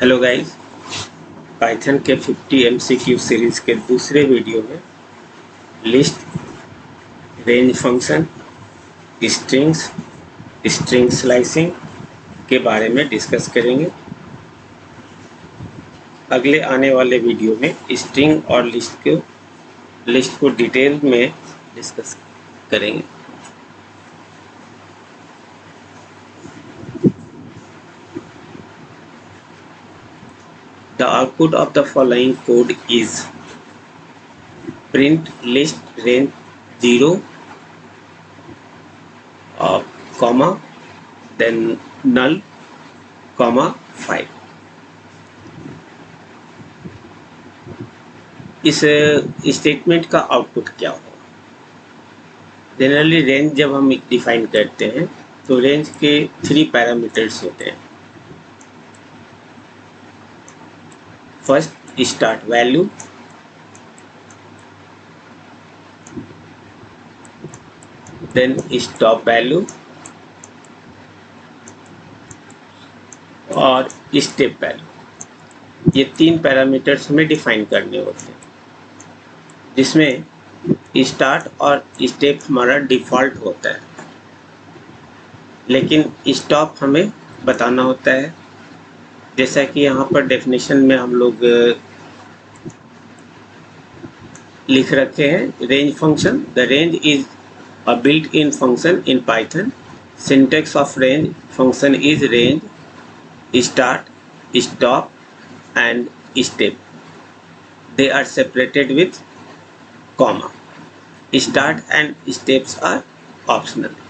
Hello guys, Python के 50 MCQ series के दूसरे वीडियो में list, range function, strings, string slicing के बारे में डिस्कस करेंगे। अगले आने वाले वीडियो में स्ट्रिंग और लिस्ट को डिटेल में डिस्कस करेंगे। The output of the following code is print list range 0, comma, then null, comma 5। इस स्टेटमेंट का आउटपुट क्या होगा? जनरली रेंज जब हम डिफाइन करते हैं तो रेंज के 3 पैरामीटर्स होते हैं। First start value, then stop value और स्टेप वैल्यू। ये 3 पैरामीटर्स हमें डिफाइन करने होते हैं, जिसमें स्टार्ट और स्टेप हमारा डिफ़ॉल्ट होता है, लेकिन स्टॉप हमें बताना होता है। जैसा कि यहाँ पर डेफिनेशन में हम लोग लिख रखे हैं, range function. The range is a built in function in Python. Syntax of range function is range, start, stop and step. They are separated with comma. Start and steps are optional.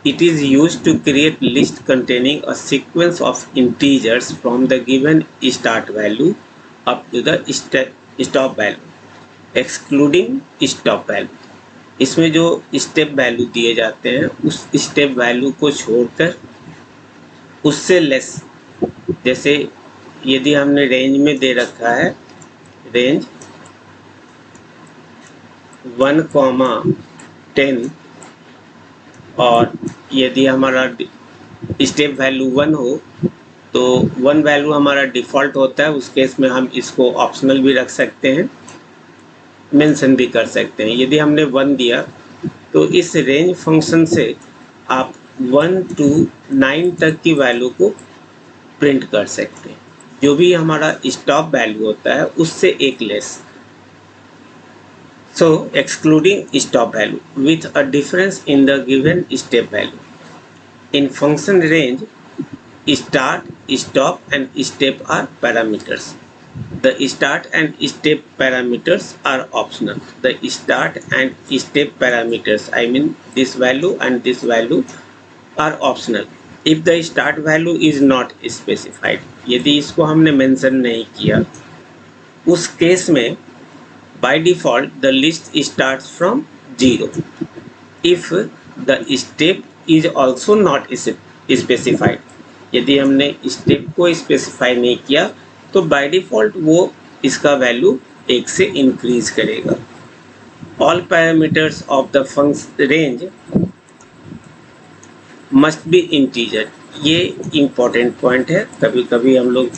It is used to create list containing a sequence of integers from the given start value up to the stop value, excluding stop value. इसमें जो step value दिए जाते हैं उस step value को छोड़कर उससे less, जैसे यदि हमने रेंज में दे रखा है रेंज 1,10 और यदि हमारा स्टेप वैल्यू 1 हो तो 1 वैल्यू हमारा डिफ़ॉल्ट होता है। उस केस में हम इसको ऑप्शनल भी रख सकते हैं, मेंशन भी कर सकते हैं। यदि हमने 1 दिया तो इस रेंज फंक्शन से आप 1 to 9 तक की वैल्यू को प्रिंट कर सकते हैं। जो भी हमारा स्टॉप वैल्यू होता है उससे एक less. So excluding stop value with a difference in the given step value. In function range, start, stop and step are parameters. The start and step parameters are optional. The start and step parameters, I mean this value and this value, are optional. If the start value is not specified, यदि इसको हमने mention नहीं किया, उस case में by default the list starts from 0. If the step is also not specified, यदि हमने step को स्पेसिफाई नहीं किया तो बाय डिफ़ॉल्ट वो इसका वैल्यू 1 से इंक्रीज करेगा। All parameters of the function range must be integer. ये इम्पोर्टेंट पॉइंट है। कभी कभी हम लोग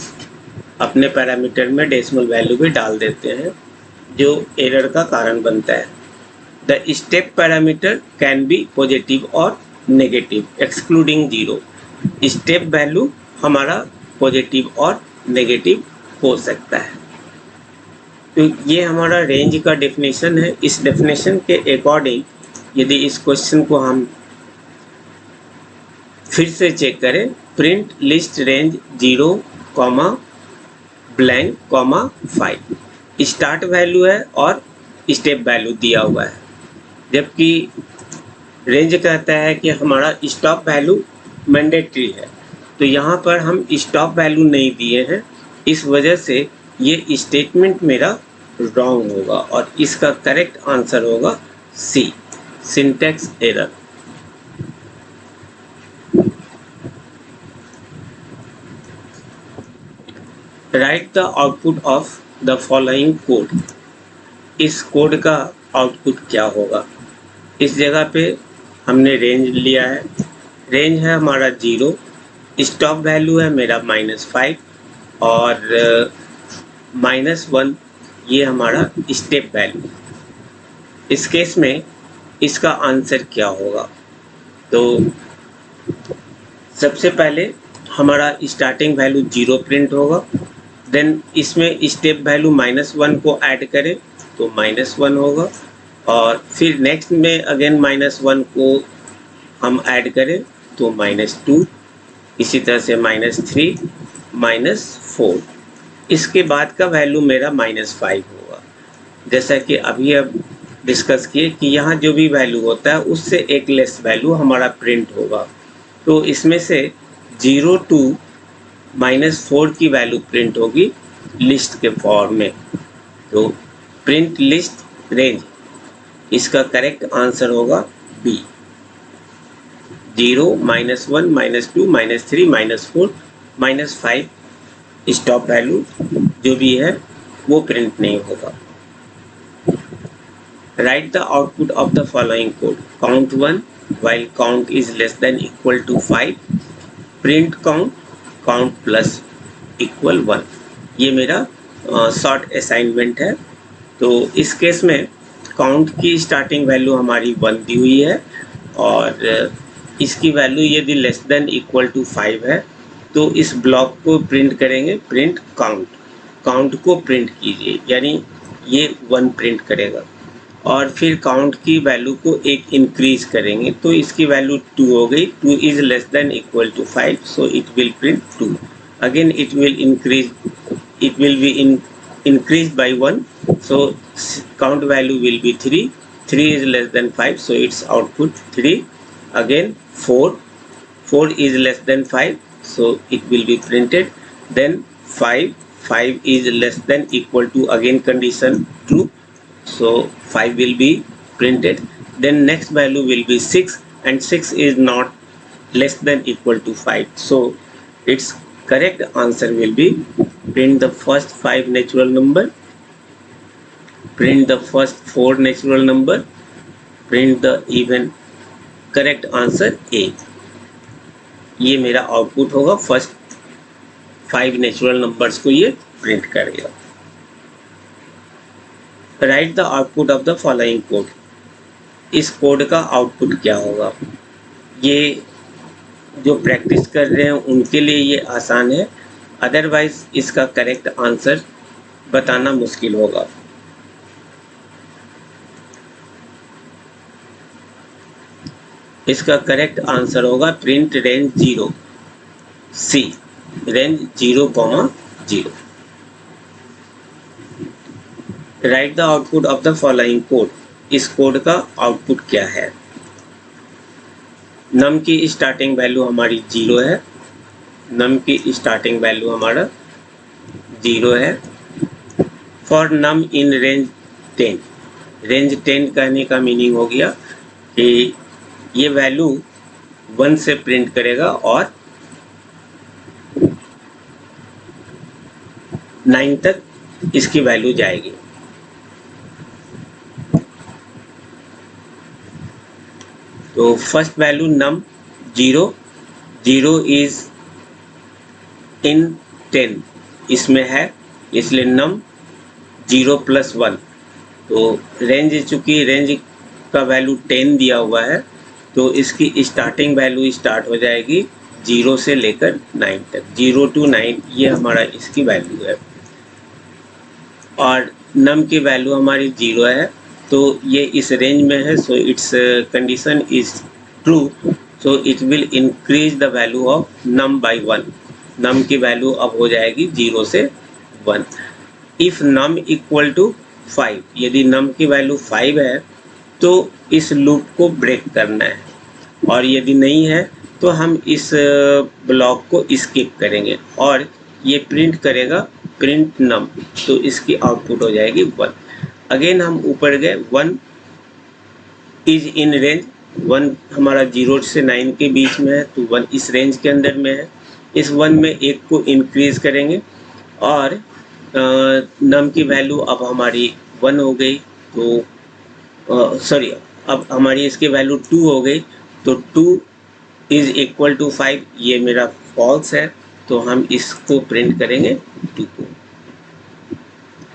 अपने पैरामीटर में डेसिमल वैल्यू भी डाल देते हैं, जो एरर का कारण बनता है। The step parameter can be positive और नेगेटिव, एक्सक्लूडिंग 0। स्टेप वैल्यू हमारा पॉजिटिव और नेगेटिव हो सकता है। तो ये हमारा रेंज का डेफिनेशन है। इस डेफिनेशन के अकॉर्डिंग यदि इस क्वेश्चन को हम फिर से चेक करें, print list range 0, blank, 5, start value है और स्टेप वैल्यू दिया हुआ है, जबकि रेंज कहता है कि हमारा स्टॉप वैल्यू मैंडेटरी है। तो यहाँ पर हम स्टॉप वैल्यू नहीं दिए हैं, इस वजह से ये स्टेटमेंट मेरा रॉन्ग होगा और इसका करेक्ट आंसर होगा C, syntax error. Write the output of the following code. इस कोड का आउटपुट क्या होगा? इस जगह पे हमने रेंज लिया है। रेंज है हमारा 0, स्टॉप वैल्यू है मेरा -5 और -1 ये हमारा स्टेप वैल्यू। इस केस में इसका आंसर क्या होगा? तो सबसे पहले हमारा स्टार्टिंग वैल्यू 0 प्रिंट होगा, देन इसमें स्टेप वैल्यू -1 को ऐड करें तो -1 होगा, और फिर नेक्स्ट में अगेन -1 को हम ऐड करें तो -2, इसी तरह से -3, -4। इसके बाद का वैल्यू मेरा -5 होगा। जैसा कि अभी अब डिस्कस किए कि यहाँ जो भी वैल्यू होता है उससे एक लेस वैल्यू हमारा प्रिंट होगा। तो इसमें से 0 to -4 की वैल्यू प्रिंट होगी लिस्ट के फॉर्म में। तो प्रिंट लिस्ट रेंज, इसका करेक्ट आंसर होगा बी। 0, -1, -2, -3, -4, -5 स्टॉप वैल्यू जो भी है वो प्रिंट नहीं होगा। Write the output of the following code. Count 1 while count is less than equal to 5. Print count, count plus equal 1. ये मेरा शॉर्ट असाइनमेंट है। तो इस केस में काउंट की स्टार्टिंग वैल्यू हमारी 1 दी हुई है, और इसकी वैल्यू यदि लेस देन इक्वल टू 5 है तो इस ब्लॉक को प्रिंट करेंगे, प्रिंट काउंट। काउंट को प्रिंट कीजिए, यानी ये 1 प्रिंट करेगा, और फिर काउंट की वैल्यू को एक इंक्रीज करेंगे तो इसकी वैल्यू 2 हो गई। 2 is less than equal to 5, so it will print 2। Again it will increase, it will be increased by 1, so count value will be 3. 3 is less than 5, so its output 3. Again 4 is less than 5, so it will be printed. Then 5 is less than equal to, again condition true, so 5 will be printed. Then next value will be 6, and 6 is not less than equal to 5, so its correct answer will be print the first 5 natural number, print the first 4 natural number, print the even। Correct answer A. ये मेरा output होगा, first 5 natural numbers को ये print करेगा। Right the output of the following code. इस code का output क्या होगा? ये जो प्रैक्टिस कर रहे हैं उनके लिए ये आसान है, अदरवाइज इसका करेक्ट आंसर बताना मुश्किल होगा। इसका करेक्ट आंसर होगा print range 0, C, range 0,0। Write the output of the following code. इस कोड का आउटपुट क्या है? नम की स्टार्टिंग वैल्यू हमारी 0 है, नम की स्टार्टिंग वैल्यू हमारा 0 है। For num in range 10, range 10 कहने का मीनिंग हो गया कि ये वैल्यू 1 से प्रिंट करेगा और 9 तक इसकी वैल्यू जाएगी। तो first value num 0 is in 10 इसमें है, इसलिए नम 0 + 1। तो रेंज, चूंकि रेंज का वैल्यू 10 दिया हुआ है तो इसकी स्टार्टिंग वैल्यू स्टार्ट हो जाएगी 0 से लेकर 9 तक। 0 to 9 ये हमारा इसकी वैल्यू है, और नम की वैल्यू हमारी 0 है तो ये इस रेंज में है, so its condition is true, so it will increase the value of num by 1। Num की वैल्यू अब हो जाएगी 0 से 1। इफ नम इक्वल टू 5, यदि नम की वैल्यू 5 है तो इस लूप को ब्रेक करना है, और यदि नहीं है तो हम इस ब्लॉक को स्किप करेंगे और ये प्रिंट करेगा प्रिंट नम, तो इसकी आउटपुट हो जाएगी 1। अगेन हम ऊपर गए, 1 इज इन रेंज, 1 हमारा 0 से 9 के बीच में है तो 1 इस रेंज के अंदर में है। इस 1 में 1 को इंक्रीज करेंगे और नम की वैल्यू अब हमारी 1 हो गई, तो सॉरी अब हमारी इसकी वैल्यू 2 हो गई, तो 2 इज इक्वल टू 5, ये मेरा फॉल्स है। तो हम इसको प्रिंट करेंगे 2 को।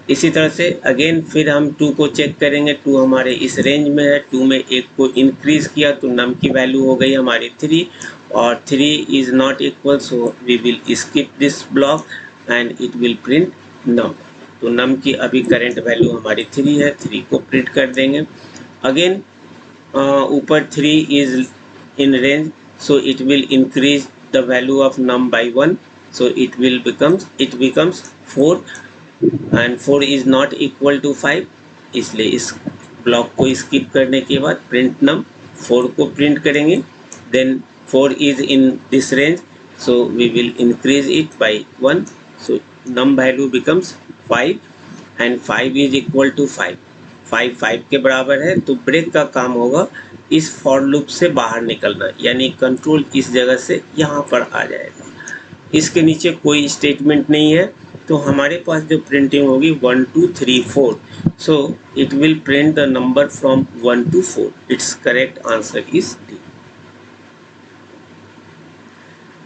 इसी तरह से अगेन फिर हम 2 को चेक करेंगे, 2 हमारे इस रेंज में है, 2 में 1 को इंक्रीज किया तो नम की वैल्यू हो गई हमारी 3 और 3 is not equal, so we will skip this block and it will print num. तो नम की अभी करेंट वैल्यू हमारी 3 है, 3 को प्रिंट कर देंगे। अगेन ऊपर 3 is in range, so it will increase the value of num by 1, so it becomes 4 and 4 is not equal to 5, इसलिए इस ब्लॉक को स्किप करने के बाद प्रिंट नम 4 को प्रिंट करेंगे। Then 4 is in this range, so we will increase it by 1, so num value becomes 5 and 5 is equal to 5, 5 के बराबर है। तो ब्रेक का काम होगा इस फॉर लूप से बाहर निकलना, यानी कंट्रोल इस जगह से यहाँ पर आ जाएगा। इसके नीचे कोई स्टेटमेंट नहीं है, तो हमारे पास जो प्रिंटिंग होगी 1 2 3 4, सो it will print the number from 1 to 4। It's correct answer is D.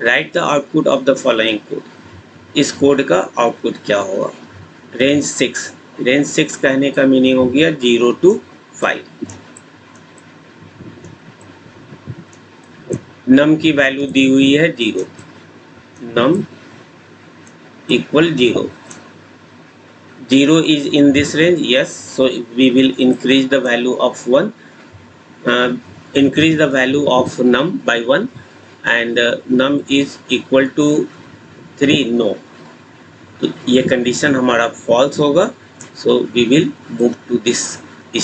Right the output of the following code. इस कोड का आउटपुट क्या होगा? रेंज 6, रेंज 6 कहने का मीनिंग हो गया 0 to 5। नम की वैल्यू दी हुई है 0, num equal 0, 0 is in this range, yes, so we will increase the value of 1, increase the value of num by 1 and num is equal to 3, no, तो ये condition हमारा फॉल्स होगा, so we will move to this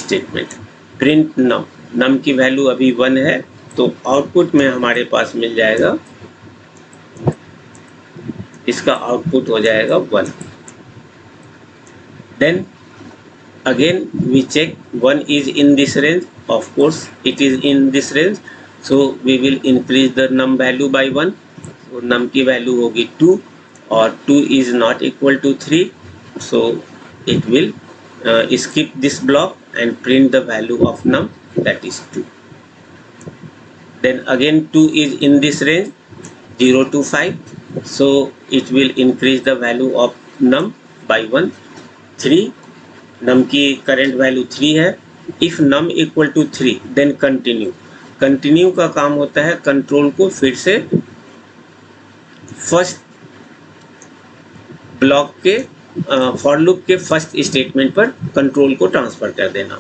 statement print num। num की value अभी 1 है, तो output में हमारे पास मिल जाएगा, इसका आउटपुट हो जाएगा 1। Then again we check 1 is in this range, of course it is in this range, so we will increase the num value by 1, so num की वैल्यू होगी 2 और 2 is not equal to 3, so it will skip this block and print the value of num, that is 2. Then again 2 is in this range 0 to 5, so it will increase the value of num by 1, 3, num की current value 3 है। if num equal to 3 then continue का काम होता है control को फिर से first block के फॉर लूप के फर्स्ट स्टेटमेंट पर कंट्रोल को ट्रांसफर कर देना।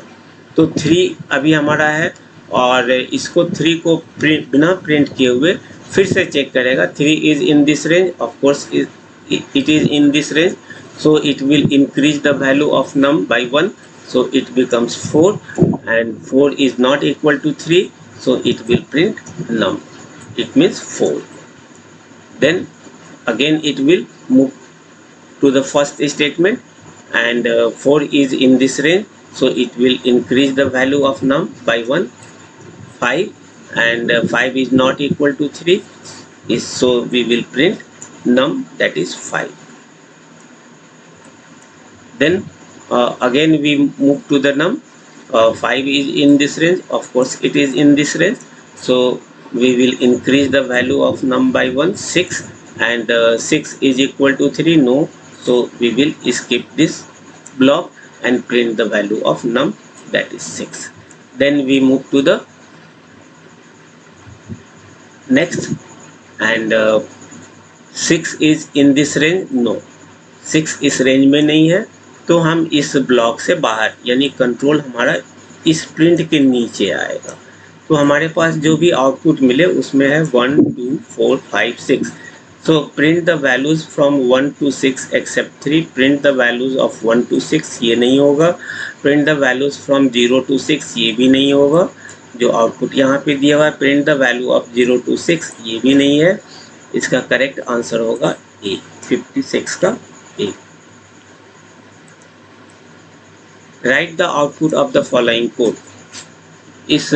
तो 3 अभी हमारा है और इसको 3 को बिना प्रिंट किए हुए फिर से चेक करेगा। 3 is in this range, of course it is in this range, so it will increase the value of num by 1, so it becomes 4 and 4 is not equal to 3, so it will print num, it means 4. Then again it will move to the first statement and 4 is in this range, so it will increase the value of num by 1, 5 and 5 is not equal to 3, so we will print num, that is 5. Then again we move to the num, 5 is in this range, of course it is in this range, so we will increase the value of num by 1, 6 and 6 is equal to 3, no, so we will skip this block and print the value of num, that is 6. Then we move to the next and 6 is in this range, no, 6 इस range में नहीं है, तो हम इस block से बाहर यानी कंट्रोल हमारा इस प्रिंट के नीचे आएगा। तो हमारे पास जो भी आउटपुट मिले उसमें है 1 2 4 5 6, so print the values from 1 to 6 except 3, print the values of 1 to 6 ये नहीं होगा, print the values from 0 to 6 ये भी नहीं होगा, जो आउटपुट यहाँ पे दिया हुआ है print the value of 0 to 6 ये भी नहीं है। इसका करेक्ट आंसर होगा ए, 56 का A. Write the output of the following code. इस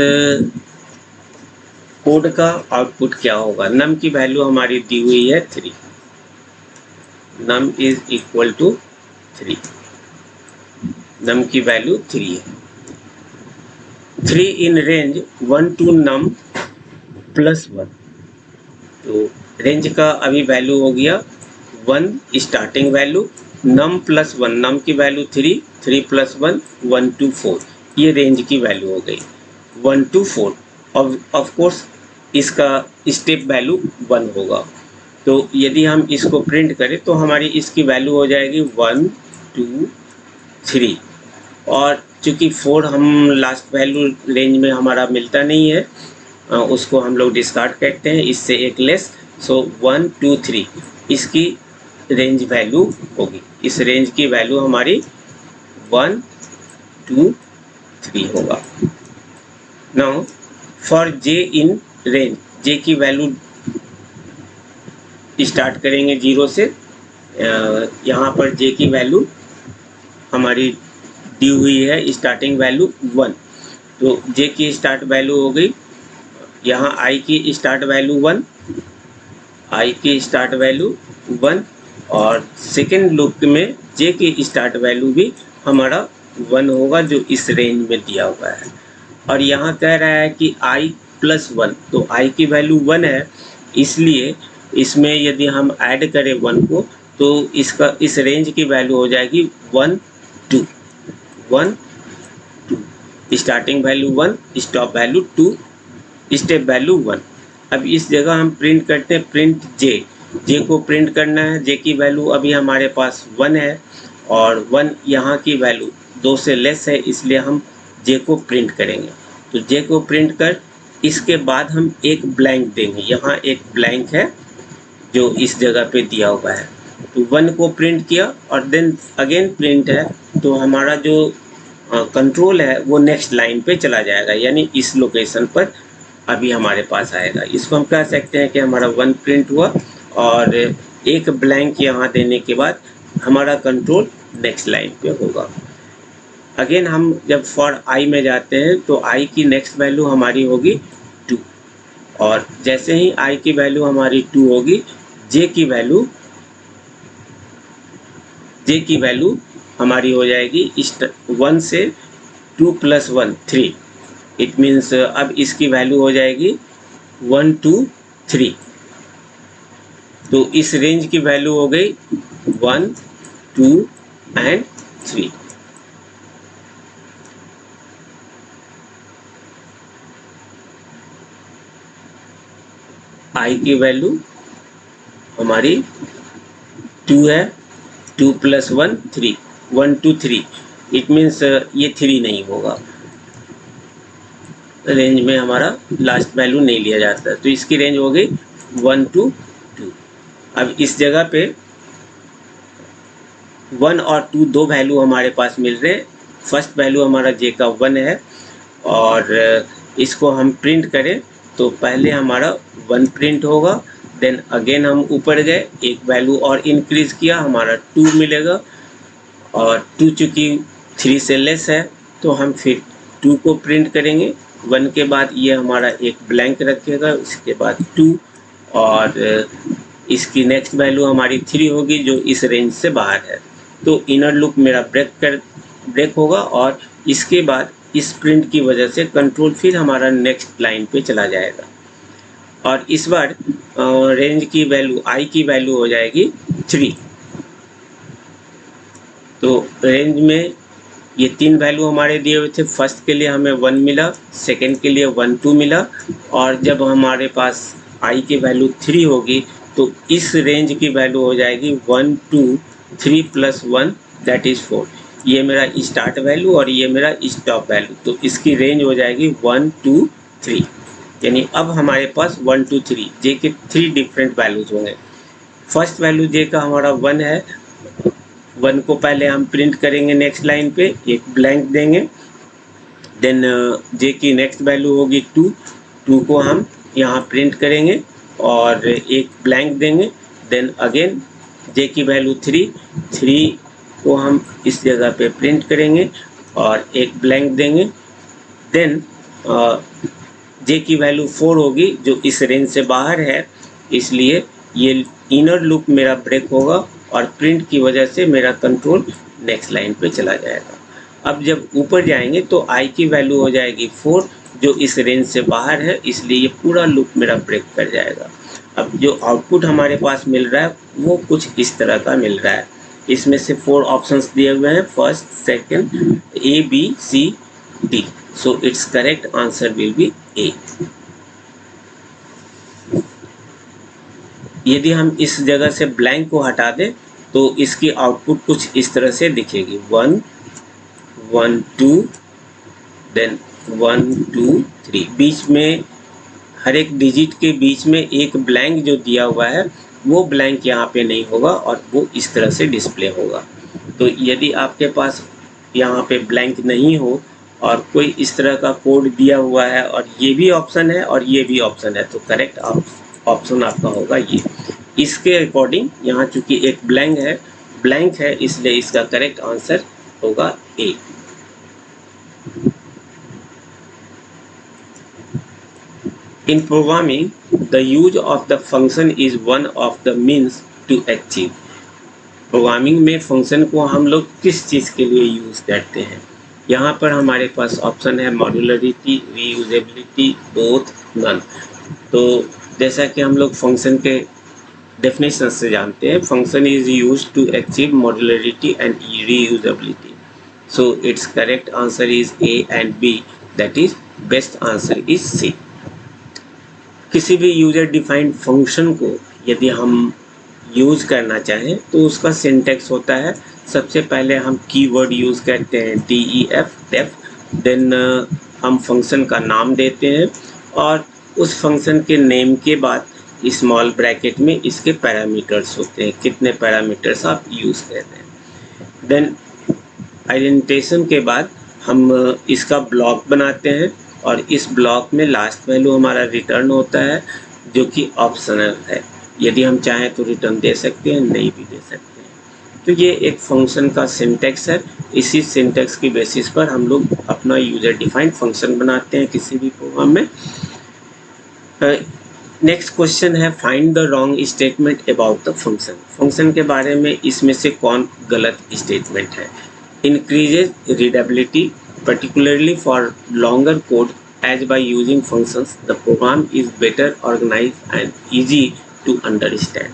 कोड का आउटपुट क्या होगा? नम की वैल्यू हमारी दी हुई है 3, नम इज इक्वल टू 3, नम की वैल्यू 3 है। 3 in range 1 to num plus 1, तो रेंज का अभी वैल्यू हो गया 1 स्टार्टिंग वैल्यू, नम प्लस 1, नम की वैल्यू 3, 3 प्लस 1 1 to 4, ये रेंज की वैल्यू हो गई 1 to 4। ऑफ कोर्स इसका स्टेप वैल्यू 1 होगा। तो यदि हम इसको प्रिंट करें तो हमारी इसकी वैल्यू हो जाएगी 1 2 3। और चूंकि 4 हम लास्ट वैल्यू रेंज में हमारा मिलता नहीं है, उसको हम लोग डिस्कार्ड करते हैं, इससे एक लेस। सो 1 2 3 इसकी रेंज वैल्यू होगी। इस रेंज की वैल्यू हमारी 1 2 3 होगा। Now for j in range, j की वैल्यू स्टार्ट करेंगे 0 से। यहाँ पर जे की वैल्यू हमारी दी हुई है स्टार्टिंग वैल्यू 1, तो जे की स्टार्ट वैल्यू हो गई, यहाँ आई की स्टार्ट वैल्यू 1, आई की स्टार्ट वैल्यू 1, और सेकेंड लूप में जे की स्टार्ट वैल्यू भी हमारा 1 होगा जो इस रेंज में दिया हुआ है। और यहाँ कह रहा है कि i प्लस 1, तो i की वैल्यू 1 है, इसलिए इसमें यदि हम ऐड करें 1 को तो इसका इस रेंज की वैल्यू हो जाएगी 1 2 1 2, starting value 1, stop value 2, step value 1। अब इस जगह हम प्रिंट करते हैं प्रिंट जे, जे को प्रिंट करना है, जे की वैल्यू अभी हमारे पास 1 है और 1 यहाँ की वैल्यू 2 से लेस है, इसलिए हम जे को प्रिंट करेंगे। तो जे को प्रिंट कर इसके बाद हम एक ब्लैंक देंगे, यहाँ एक ब्लैंक है जो इस जगह पे दिया हुआ है। तो 1 को प्रिंट किया और देन अगेन प्रिंट है, तो हमारा जो कंट्रोल है वो नेक्स्ट लाइन पे चला जाएगा, यानी इस लोकेशन पर अभी हमारे पास आएगा। इसको हम कह सकते हैं कि हमारा 1 प्रिंट हुआ और एक ब्लैंक यहाँ देने के बाद हमारा कंट्रोल नेक्स्ट लाइन पे होगा। अगेन हम जब फॉर आई में जाते हैं तो आई की नेक्स्ट वैल्यू हमारी होगी 2, और जैसे ही आई की वैल्यू हमारी 2 होगी, जे की वैल्यू हमारी हो जाएगी 1 से 2 प्लस 1 3। इट मीन्स अब इसकी वैल्यू हो जाएगी 1 2 3। तो इस रेंज की वैल्यू हो गई 1 2 एंड 3। आई की वैल्यू हमारी 2 है, 2 प्लस 1 3, 1 2 3। इट मीन्स ये 3 नहीं होगा, रेंज में हमारा लास्ट वैल्यू नहीं लिया जाता, तो इसकी रेंज हो गई 1 2 2। अब इस जगह पे 1 और 2 दो वैल्यू हमारे पास मिल रहे हैं। फर्स्ट वैल्यू हमारा जे का 1 है और इसको हम प्रिंट करें तो पहले हमारा 1 प्रिंट होगा, देन अगेन हम ऊपर गए, एक वैल्यू और इंक्रीज किया, हमारा 2 मिलेगा, और 2 चूँकि 3 से लेस है तो हम फिर 2 को प्रिंट करेंगे। 1 के बाद ये हमारा एक ब्लैंक रखेगा, उसके बाद 2, और इसकी नेक्स्ट वैल्यू हमारी 3 होगी जो इस रेंज से बाहर है। तो इनर लूप मेरा ब्रेक होगा और इसके बाद इस प्रिंट की वजह से कंट्रोल फिर हमारा नेक्स्ट लाइन पे चला जाएगा, और इस बार रेंज की वैल्यू आई की वैल्यू हो जाएगी 3। तो रेंज में ये 3 वैल्यू हमारे दिए हुए थे। फर्स्ट के लिए हमें 1 मिला, सेकंड के लिए 1 2 मिला, और जब हमारे पास आई की वैल्यू 3 होगी तो इस रेंज की वैल्यू हो जाएगी 1 2 3 प्लस 1 दैट इज़ 4। ये मेरा स्टार्ट वैल्यू और ये मेरा स्टॉप वैल्यू, तो इसकी रेंज हो जाएगी 1 2 3। यानी अब हमारे पास 1 2 3 जे के 3 डिफरेंट वैल्यूज होंगे। फर्स्ट वैल्यू जे का हमारा 1 है, 1 को पहले हम प्रिंट करेंगे नेक्स्ट लाइन पे, एक ब्लैंक देंगे, देन जे की नेक्स्ट वैल्यू होगी 2, 2 को हम यहाँ प्रिंट करेंगे और एक ब्लैंक देंगे, देन अगेन जे की वैल्यू 3, 3 को हम इस जगह पे प्रिंट करेंगे और एक ब्लैंक देंगे, देन जे की वैल्यू 4 होगी जो इस रेंज से बाहर है, इसलिए ये इनर लूप मेरा ब्रेक होगा और प्रिंट की वजह से मेरा कंट्रोल नेक्स्ट लाइन पे चला जाएगा। अब जब ऊपर जाएंगे तो आई की वैल्यू हो जाएगी 4 जो इस रेंज से बाहर है, इसलिए ये पूरा लूप मेरा ब्रेक कर जाएगा। अब जो आउटपुट हमारे पास मिल रहा है वो कुछ इस तरह का मिल रहा है। इसमें से 4 ऑप्शंस दिए हुए हैं, first, second, A, B, C, D. So its correct answer will be A. यदि हम इस जगह से ब्लैंक को हटा दें तो इसकी आउटपुट कुछ इस तरह से दिखेगी, 1 1 2 देन 1 2 3। बीच में हर एक डिजिट के बीच में एक ब्लैंक जो दिया हुआ है वो ब्लैंक यहाँ पे नहीं होगा और वो इस तरह से डिस्प्ले होगा। तो यदि आपके पास यहाँ पे ब्लैंक नहीं हो और कोई इस तरह का कोड दिया हुआ है और ये भी ऑप्शन है और ये भी ऑप्शन है, तो करेक्ट ऑप्शन आपका होगा ये। इसके अकॉर्डिंग यहाँ चूंकि एक ब्लैंक है इसलिए इसका करेक्ट आंसर होगा ए। In programming, the use of the function is one of the means to achieve. Programming में फंक्शन को हम लोग किस चीज़ के लिए यूज़ करते हैं? यहाँ पर हमारे पास ऑप्शन है मॉड्यूलरिटी, रीयूजेबिलिटी, बोथ, नन। तो जैसा कि हम लोग फंक्शन के डेफिनेशन से जानते हैं, function is use to achieve modularity and reusability. So its correct answer is A and B, that is best answer is C. किसी भी यूजर डिफाइंड फंक्शन को यदि हम यूज़ करना चाहें तो उसका सिंटेक्स होता है, सबसे पहले हम कीवर्ड यूज़ करते हैं डेफ, देन हम फंक्शन का नाम देते हैं और उस फंक्शन के नेम के बाद स्मॉल ब्रैकेट में इसके पैरामीटर्स होते हैं, कितने पैरामीटर्स आप यूज़ कर रहे हैं। देन आइडेंटिफिकेशन के बाद हम इसका ब्लॉक बनाते हैं और इस ब्लॉक में लास्ट वैल्यू हमारा रिटर्न होता है जो कि ऑप्शनल है। यदि हम चाहें तो रिटर्न दे सकते हैं, नहीं भी दे सकते हैं। तो ये एक फंक्शन का सिंटेक्स है। इसी सिंटेक्स की बेसिस पर हम लोग अपना यूजर डिफाइंड फंक्शन बनाते हैं किसी भी प्रोग्राम में। नेक्स्ट क्वेश्चन है find the wrong statement about the function. Function के बारे में इसमें से कौन गलत स्टेटमेंट है? Increases readability particularly for longer code, as by using functions the program is better organized and easy to understand.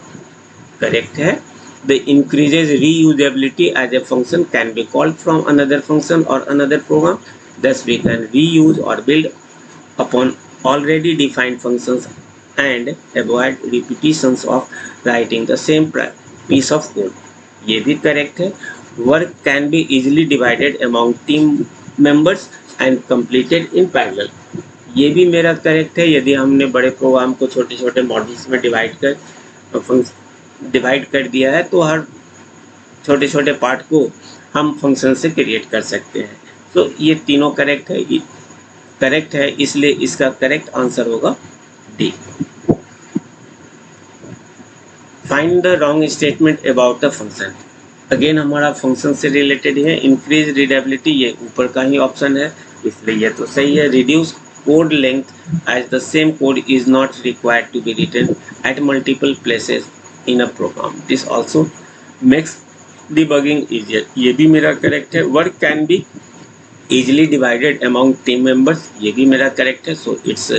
Correct है। The increases reusability as a function can be called from another function or another program, thus we can reuse or build upon already defined functions and avoid repetitions of writing the same piece of code. ये भी correct है। Work can be easily divided among team members and completed in parallel. ये भी मेरा correct है। यदि हमने बड़े प्रोग्राम को छोटे छोटे मॉड्यूल्स में डिवाइड कर दिया है तो हर छोटे छोटे पार्ट को हम फंक्शन से क्रिएट कर सकते हैं। तो ये तीनों करेक्ट है, इसलिए इसका करेक्ट आंसर होगा D. Find the wrong statement about the function. Again हमारा फंक्शन से रिलेटेड है। इंक्रीज रीडेबिलिटी, ये ऊपर का ही ऑप्शन है इसलिए ये तो सही है। Reduce code length as the same code is not required to be written at multiple places in a program, this also makes debugging easier, ये भी मेरा करेक्ट है। Work can be easily divided among team members, ये भी मेरा correct है। So its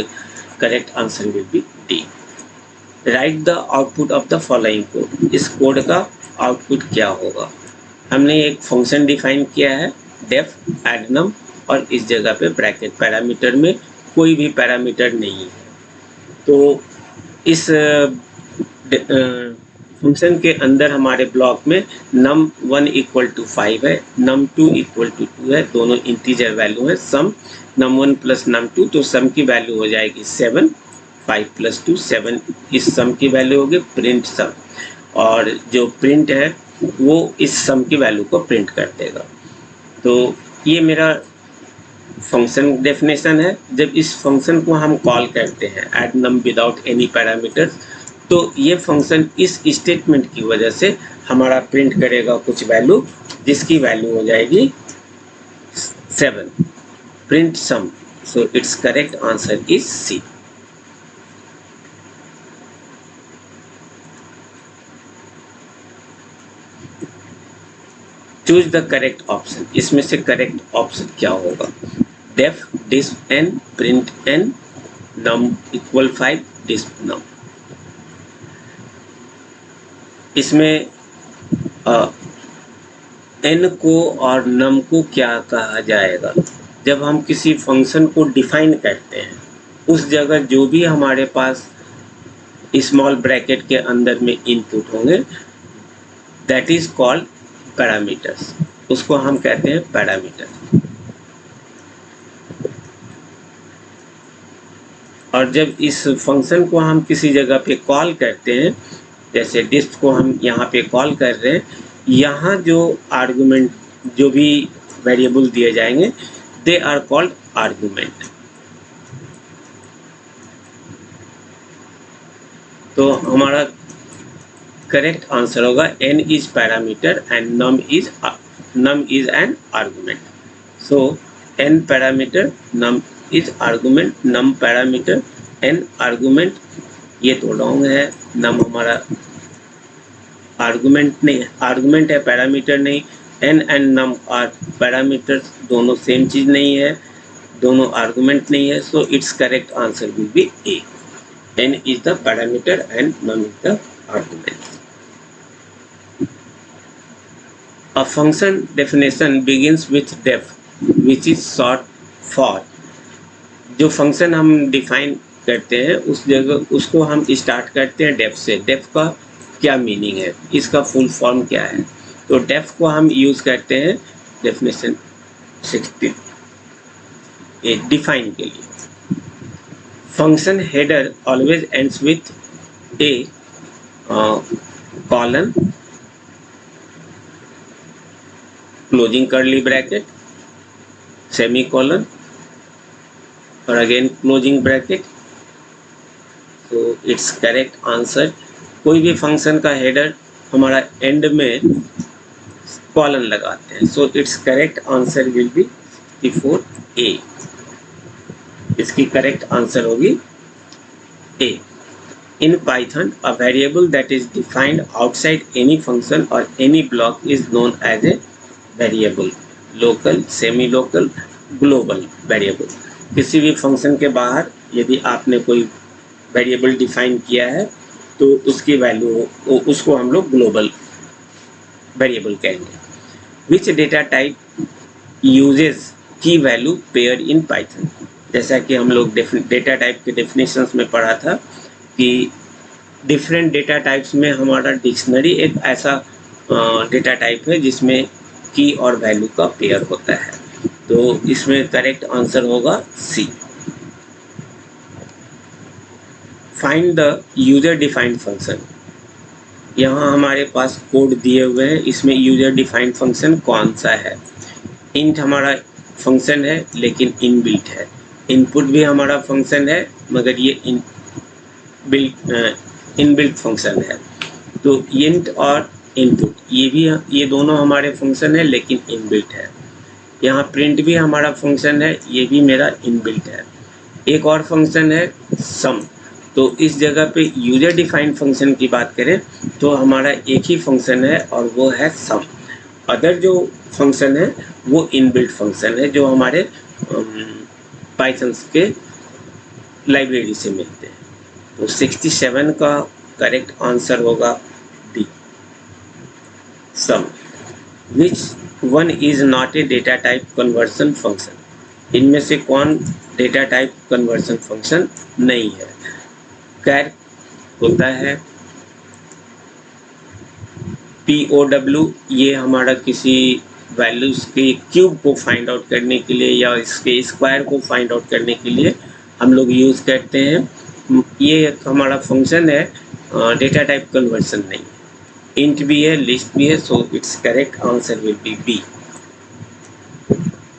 correct answer will B D. Right the output of the following code. इस code का आउटपुट क्या होगा? हमने एक फंक्शन डिफाइन किया है डेफ एडनम और इस जगह पे ब्रैकेट, पैरामीटर में कोई भी पैरामीटर नहीं है। तो इस फंक्शन के अंदर हमारे ब्लॉक में num1 इक्वल टू 5 है, num2 इक्वल टू 2 है, दोनों इंटीजर वैल्यू है। सम num1 प्लस num2, तो सम की वैल्यू हो जाएगी 7, 5 प्लस 2 7, इस सम की वैल्यू होगी प्रिंट सम, और जो प्रिंट है वो इस सम की वैल्यू को प्रिंट कर देगा। तो ये मेरा फंक्शन डेफिनेशन है। जब इस फंक्शन को हम कॉल करते हैं एड नम विदाउट एनी पैरामीटर्स, तो ये फंक्शन इस स्टेटमेंट की वजह से हमारा प्रिंट करेगा कुछ वैल्यू जिसकी वैल्यू हो जाएगी 7, print sum. So its correct answer is C. Choose the correct option. इसमें से करेक्ट ऑप्शन क्या होगा? Def disp n, print n, num equal 5, disp num. इसमें n को और num को क्या कहा जाएगा? जब हम किसी फंक्शन को डिफाइन करते हैं उस जगह जो भी हमारे पास स्मॉल ब्रैकेट के अंदर में इनपुट होंगे दैट इज कॉल्ड पैरामीटर्स, उसको हम कहते हैं पैरामीटर। और जब इस फंक्शन को हम किसी जगह पे कॉल करते हैं, जैसे डिस्क को हम यहाँ पे कॉल कर रहे हैं, यहाँ जो आर्गुमेंट जो भी वेरिएबल दिए जाएंगे दे आर कॉल्ड आर्गुमेंट। तो हमारा करेक्ट आंसर होगा n is parameter and num is an argument. So n parameter, num is argument, num parameter, n argument, ये तो रॉन्ग है। num हमारा आर्गुमेंट नहीं है, आर्गुमेंट है, पैरामीटर नहीं। n and num are parameters, दोनों सेम चीज नहीं है, दोनों आर्गुमेंट नहीं है। So its correct answer will be A, n is the parameter and num is the argument. A function definition begins with def which is short for। जो function हम define करते हैं उस जगह उसको हम स्टार्ट करते हैं डेफ से। डेफ का क्या मीनिंग है, इसका फुल फॉर्म क्या है? तो डेफ को हम यूज करते हैं डेफिनेशन 16 डिफाइन के लिए। Function header always ends with a colon, closing curly bracket, semicolon और again closing bracket। so its correct answer, कोई भी फंक्शन का हेडर हमारा एंड में कॉलन लगाते हैं। so its correct answer will be 64A, इसकी करेक्ट आंसर होगी A। In Python, a variable that is defined outside any function or any block is known as a variable, local, semi-local, global variable। किसी भी function के बाहर यदि आपने कोई variable define किया है तो उसकी वैल्यू, उसको हम लोग ग्लोबल वेरिएबल कहेंगे। Which data type uses की वैल्यू पेयर इन पाइथन? जैसा कि हम लोग डेटा टाइप के डेफिनेशंस में पढ़ा था कि डिफरेंट डेटा टाइप्स में हमारा डिक्शनरी एक ऐसा डेटा टाइप है जिसमें की और वैल्यू का पेयर होता है। तो इसमें करेक्ट आंसर होगा C. Find the user defined function. यहाँ हमारे पास कोड दिए हुए हैं, इसमें यूजर डिफाइंड फंक्शन कौन सा है? इंट हमारा फंक्शन है लेकिन इनबिल्ट है। इनपुट भी हमारा फंक्शन है मगर ये इनबिल्ट फंक्शन है। तो इंट और इनपुट ये दोनों हमारे फंक्शन है लेकिन इनबिल्ट है। यहाँ प्रिंट भी हमारा फंक्शन है, ये भी मेरा इनबिल्ट है। एक और फंक्शन है सम। तो इस जगह पे यूजर डिफाइंड फंक्शन की बात करें तो हमारा एक ही फंक्शन है और वो है सम। अदर जो फंक्शन है वो इनबिल्ट फंक्शन है जो हमारे पाइथन के लाइब्रेरी से मिलते हैं। तो 67 का करेक्ट आंसर होगा D, sum. Which one is not a data type conversion function? इनमें से कौन डेटा टाइप कन्वर्सन फंक्शन नहीं है? कैर होता है, POW ये हमारा किसी वैल्यूज के क्यूब को फाइंड आउट करने के लिए या इसके स्क्वायर को फाइंड आउट करने के लिए हम लोग यूज़ करते हैं। ये हमारा फंक्शन है, डेटा टाइप कन्वर्सन नहीं है। इंट भी है, लिस्ट भी है, so its correct answer will be B.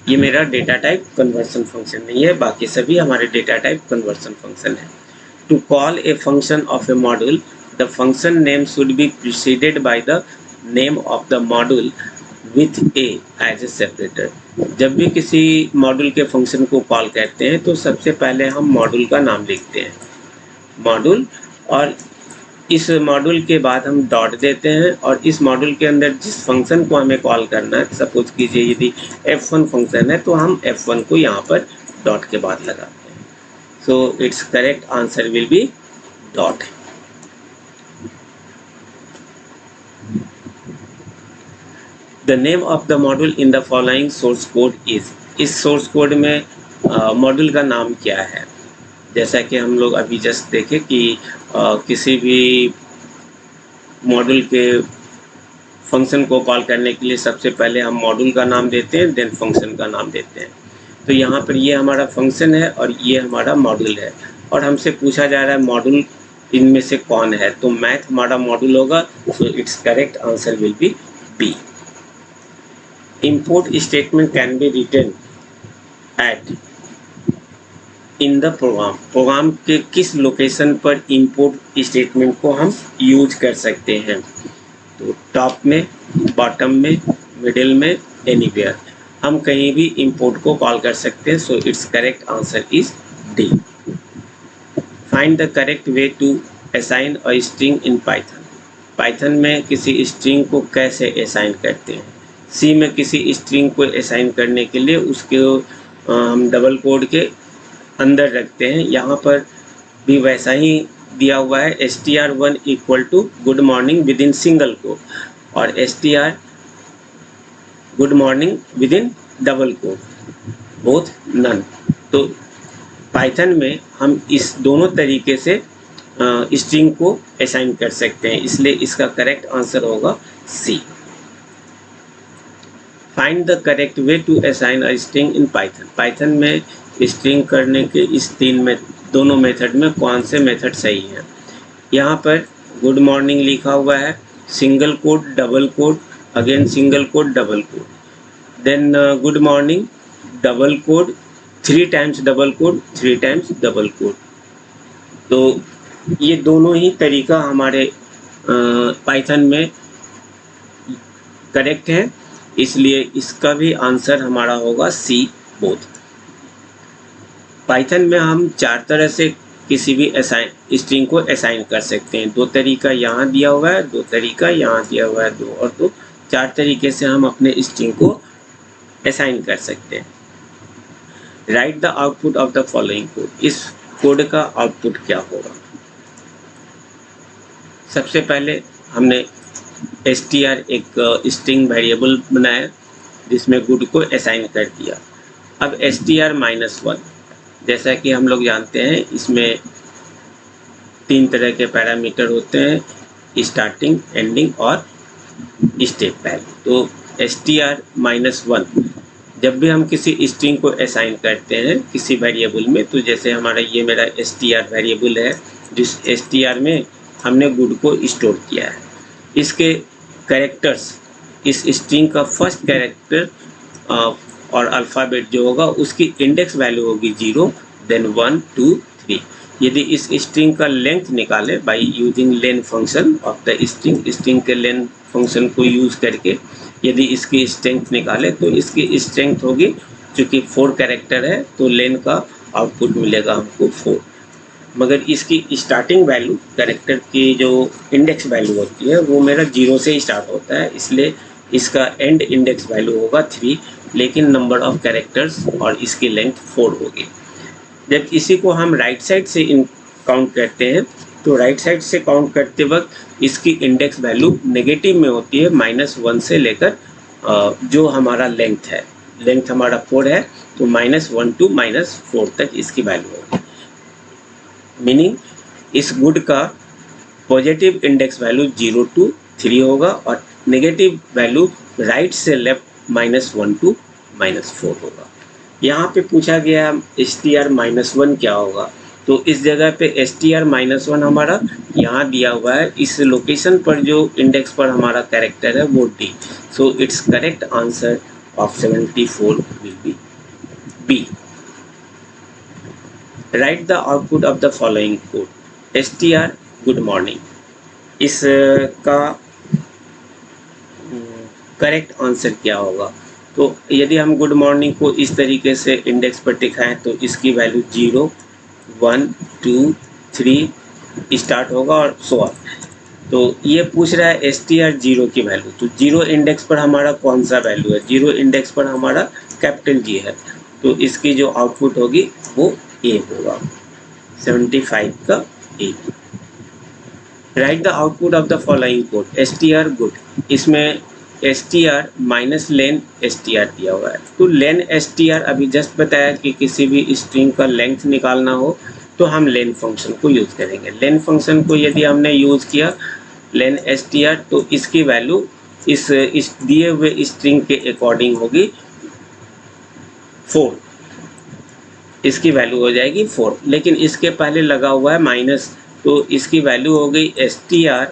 ये मेरा डेटा टाइप कन्वर्सन फंक्शन नहीं है, बाकी सभी हमारे डेटा टाइप कन्वर्सन फंक्शन है। To call a function of a module the function name should be preceded by the name of the module with a as a separator. जब भी किसी module के फंक्शन को कॉल करते हैं तो सबसे पहले हम मॉड्यूल का नाम लिखते हैं, मॉड्यूल, और इस मॉड्यूल के बाद हम डॉट देते हैं और इस मॉड्यूल के अंदर जिस फंक्शन को हमें कॉल करना है, सपोज कीजिए यदि F1 फंक्शन है तो हम F1 को यहाँ पर डॉट के बाद लगाते हैं। So its correct answer will B dot. The name of the module in the following source code is, इस सोर्स कोड में मॉड्यूल का नाम क्या है। जैसा कि हम लोग अभी जस्ट देखें कि किसी भी मॉड्यूल के फंक्शन को कॉल करने के लिए सबसे पहले हम मॉड्यूल का नाम देते हैं, देन फंक्शन का नाम देते हैं। तो यहाँ पर ये हमारा फंक्शन है और ये हमारा मॉड्यूल है, और हमसे पूछा जा रहा है मॉड्यूल इनमें से कौन है, तो मैथ हमारा मॉड्यूल होगा, so its correct answer will be B. Import statement can be written at in the program, program के किस लोकेशन पर इंपोर्ट स्टेटमेंट को हम यूज कर सकते हैं, तो टॉप में, बॉटम में, मिडिल में, एनीवेयर, हम कहीं भी इंपोर्ट को कॉल कर सकते हैं, so its correct answer is D. Find the correct way to assign a string in Python, Python में किसी स्ट्रिंग को कैसे असाइन करते हैं। सी में किसी स्ट्रिंग को असाइन करने के लिए उसके हम डबल कोड के अंदर रखते हैं, यहाँ पर भी वैसा ही दिया हुआ है, str1 equal to good morning within single quote और str good morning within double quote, both none. तो पाइथन में हम इस दोनों तरीके से स्ट्रिंग को असाइन कर सकते हैं, इसलिए इसका करेक्ट आंसर होगा C. Find the correct way to assign a string in Python, Python में स्ट्रिंग करने के इस दोनों मेथड में कौन से मेथड सही है। यहाँ पर गुड मॉर्निंग लिखा हुआ है, single quote double quote, again single quote double quote, then good morning double quote, 3 times double quote, 3 times double quote. तो ये दोनों ही तरीका हमारे पाइथन में करेक्ट है, इसलिए इसका भी आंसर हमारा होगा सी, बोथ। पाइथन में हम 4 तरह से किसी भी स्ट्रिंग को असाइन कर सकते हैं, 2 तरीका यहाँ दिया हुआ है, 2 तरीका यहाँ दिया हुआ है, 2 और 2, 4 तरीके से हम अपने स्ट्रिंग को असाइन कर सकते हैं। Right the output of the following code, इस कोड का आउटपुट क्या होगा। सबसे पहले हमने str एक स्ट्रिंग वेरिएबल बनाया जिसमें गुड को असाइन कर दिया। अब str-1, जैसा कि हम लोग जानते हैं इसमें 3 तरह के पैरामीटर होते हैं, स्टार्टिंग, एंडिंग और स्टेप वैल्यू। तो str-1 जब भी हम किसी स्ट्रिंग को असाइन करते हैं किसी वेरिएबल में, तो जैसे हमारा ये मेरा str वेरिएबल है, जिस str में हमने गुड को स्टोर किया है, इसके कैरेक्टर्स, इस स्ट्रिंग का फर्स्ट कैरेक्टर और अल्फ़ाबेट जो होगा उसकी इंडेक्स वैल्यू होगी 0, देन 1, 2, 3। यदि इस स्ट्रिंग का लेंथ निकाले by using len function of the string, string के लेन फंक्शन को यूज़ करके यदि इसकी स्ट्रेंथ निकाले तो इसकी स्ट्रेंथ होगी, चूँकि 4 कैरेक्टर है तो लेन का आउटपुट मिलेगा हमको 4। मगर इसकी स्टार्टिंग वैल्यू, कैरेक्टर की जो इंडेक्स वैल्यू होती है वो मेरा 0 से ही स्टार्ट होता है, इसलिए इसका एंड इंडेक्स वैल्यू होगा 3, लेकिन नंबर ऑफ कैरेक्टर्स और इसकी लेंथ 4 होगी। जब इसी को हम राइट साइड से काउंट करते हैं तो राइट साइड से काउंट करते वक्त इसकी इंडेक्स वैल्यू नेगेटिव में होती है, -1 से लेकर जो हमारा लेंथ है, लेंथ हमारा 4 है तो -1 to -4 तक इसकी वैल्यू होगी। मीनिंग इस गुड का पॉजिटिव इंडेक्स वैल्यू 0 to 3 होगा और नेगेटिव वैल्यू राइट से लेफ्ट -1 to -4 होगा। यहाँ पे पूछा गया str-1 क्या होगा, तो इस जगह पे str-1 हमारा यहाँ दिया हुआ है, इस लोकेशन पर जो इंडेक्स पर हमारा कैरेक्टर है वो D, so its correct answer of 74 will be B। Right the output of the following code, str good morning, इसका करेक्ट आंसर क्या होगा। तो यदि हम गुड मॉर्निंग को इस तरीके से इंडेक्स पर दिखाएं तो इसकी वैल्यू 0, 1, 2, 3 स्टार्ट होगा और सो ऑन। तो ये पूछ रहा है str0 की वैल्यू, तो 0 इंडेक्स पर हमारा कौन सा वैल्यू है, 0 इंडेक्स पर हमारा कैपिटल G है, तो इसकी जो आउटपुट होगी वो A होगा, 75 का A। Right the output of the following code, str good, इसमें str माइनस लेन str दिया हुआ है। तो लेन str अभी जस्ट बताया कि किसी भी स्ट्रिंग का लेंथ निकालना हो तो हम लेन फंक्शन को यूज़ करेंगे। लेन फंक्शन को यदि हमने यूज़ किया लेन str तो इसकी वैल्यू इस दिए हुए स्ट्रिंग के अकॉर्डिंग होगी 4, इसकी वैल्यू हो जाएगी 4, लेकिन इसके पहले लगा हुआ है माइनस, तो इसकी वैल्यू हो गई str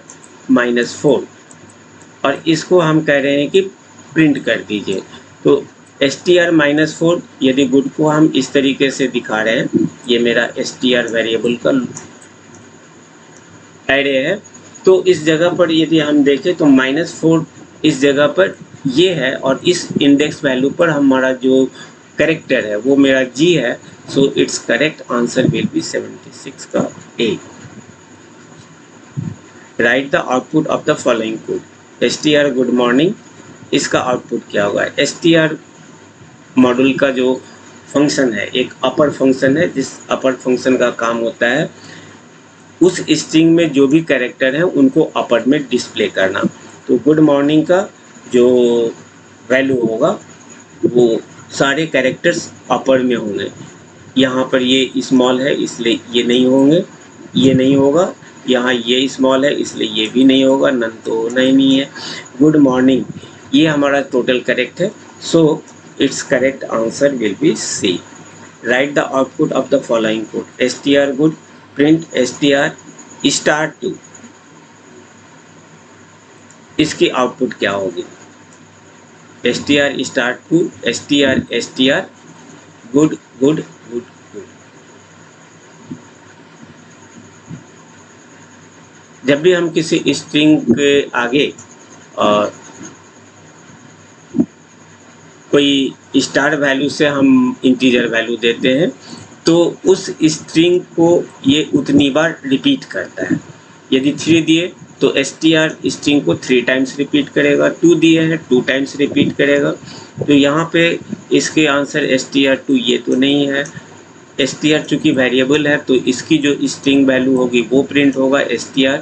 माइनस 4 और इसको हम कह रहे हैं कि प्रिंट कर दीजिए। तो str माइनस 4 यदि गुड को हम इस तरीके से दिखा रहे हैं, ये मेरा str वेरिएबल का एरे है, तो इस जगह पर यदि हम देखें तो -4 इस जगह पर ये है और इस इंडेक्स वैल्यू पर हमारा जो करेक्टर है वो मेरा जी है। So its correct answer will be 76 का A. Write the output of the following code. str good morning, इसका आउटपुट क्या होगा? str मॉड्यूल का जो फंक्शन है एक अपर फंक्शन है, जिस अपर फंक्शन का काम होता है उस स्ट्रिंग में जो भी कैरेक्टर हैं उनको अपर में डिस्प्ले करना। तो गुड मॉर्निंग का जो वैल्यू होगा वो सारे कैरेक्टर्स अपर में होंगे। यहाँ पर ये स्मॉल है इसलिए ये नहीं होंगे, ये नहीं होगा, यहाँ ये स्मॉल है इसलिए ये भी नहीं होगा, नन तो होना ही नहीं है। गुड मॉर्निंग ये हमारा टोटल करेक्ट है, so its correct answer will be C. Write the output of the following code. str good print str star 2, इसकी आउटपुट क्या होगी? str star 2 str good good good good. जब भी हम किसी स्ट्रिंग के आगे कोई स्टार वैल्यू से हम इंटीजर वैल्यू देते हैं तो उस स्ट्रिंग को ये उतनी बार रिपीट करता है। यदि 3 दिए तो str स्ट्रिंग को 3 टाइम्स रिपीट करेगा, 2 दिए हैं 2 टाइम्स रिपीट करेगा। तो यहाँ पे इसके आंसर str2 ये तो नहीं है। str चूँकि वेरिएबल है तो इसकी जो स्ट्रिंग वैल्यू होगी वो प्रिंट होगा, str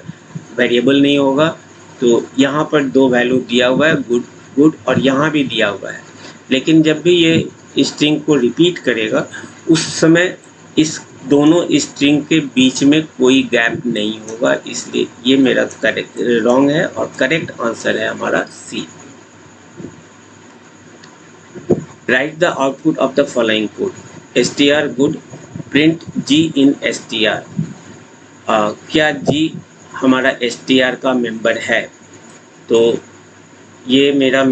वेरिएबल नहीं होगा। तो यहाँ पर 2 वैल्यू दिया हुआ है गुड गुड और यहाँ भी दिया हुआ है, लेकिन जब भी ये स्ट्रिंग को रिपीट करेगा उस समय इस दोनों स्ट्रिंग के बीच में कोई गैप नहीं होगा, इसलिए ये मेरा करेक्ट रॉन्ग है और करेक्ट आंसर है हमारा C. Write the output of the following code. str good print g in str। क्या g हमारा str का मेंबर है? तो ये मेरा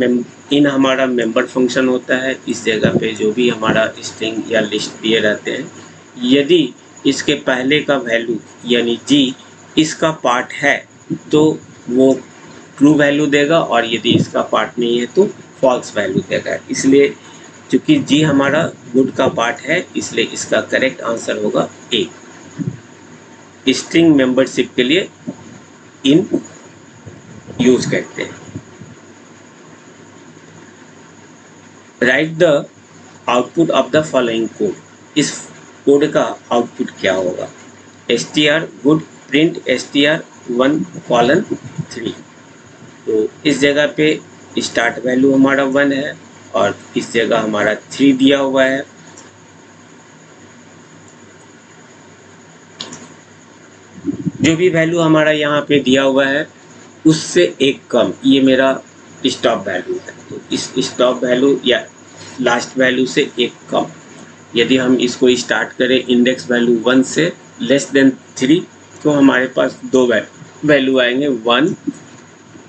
इन हमारा मेंबर फंक्शन होता है। इस जगह पे जो भी हमारा स्ट्रिंग या लिस्ट दिए रहते हैं, यदि इसके पहले का वैल्यू यानी g इसका पार्ट है तो वो ट्रू वैल्यू देगा और यदि इसका पार्ट नहीं है तो फॉल्स वैल्यू देगा। इसलिए चूँकि g हमारा गुड का पार्ट है इसलिए इसका करेक्ट आंसर होगा ए। स्ट्रिंग मेंबरशिप के लिए इन यूज करते हैं। Right the output of the following code. इस कोड का आउटपुट क्या होगा? str good print str1:3। तो इस जगह पे स्टार्ट वैल्यू हमारा 1 है और इस जगह हमारा 3 दिया हुआ है। जो भी वैल्यू हमारा यहाँ पे दिया हुआ है उससे एक कम ये मेरा स्टॉप वैल्यू है। तो इस स्टॉप वैल्यू या लास्ट वैल्यू से एक कम यदि हम इसको स्टार्ट करें इंडेक्स वैल्यू 1 से लेस देन 3 तो हमारे पास 2 वैल्यू आएंगे 1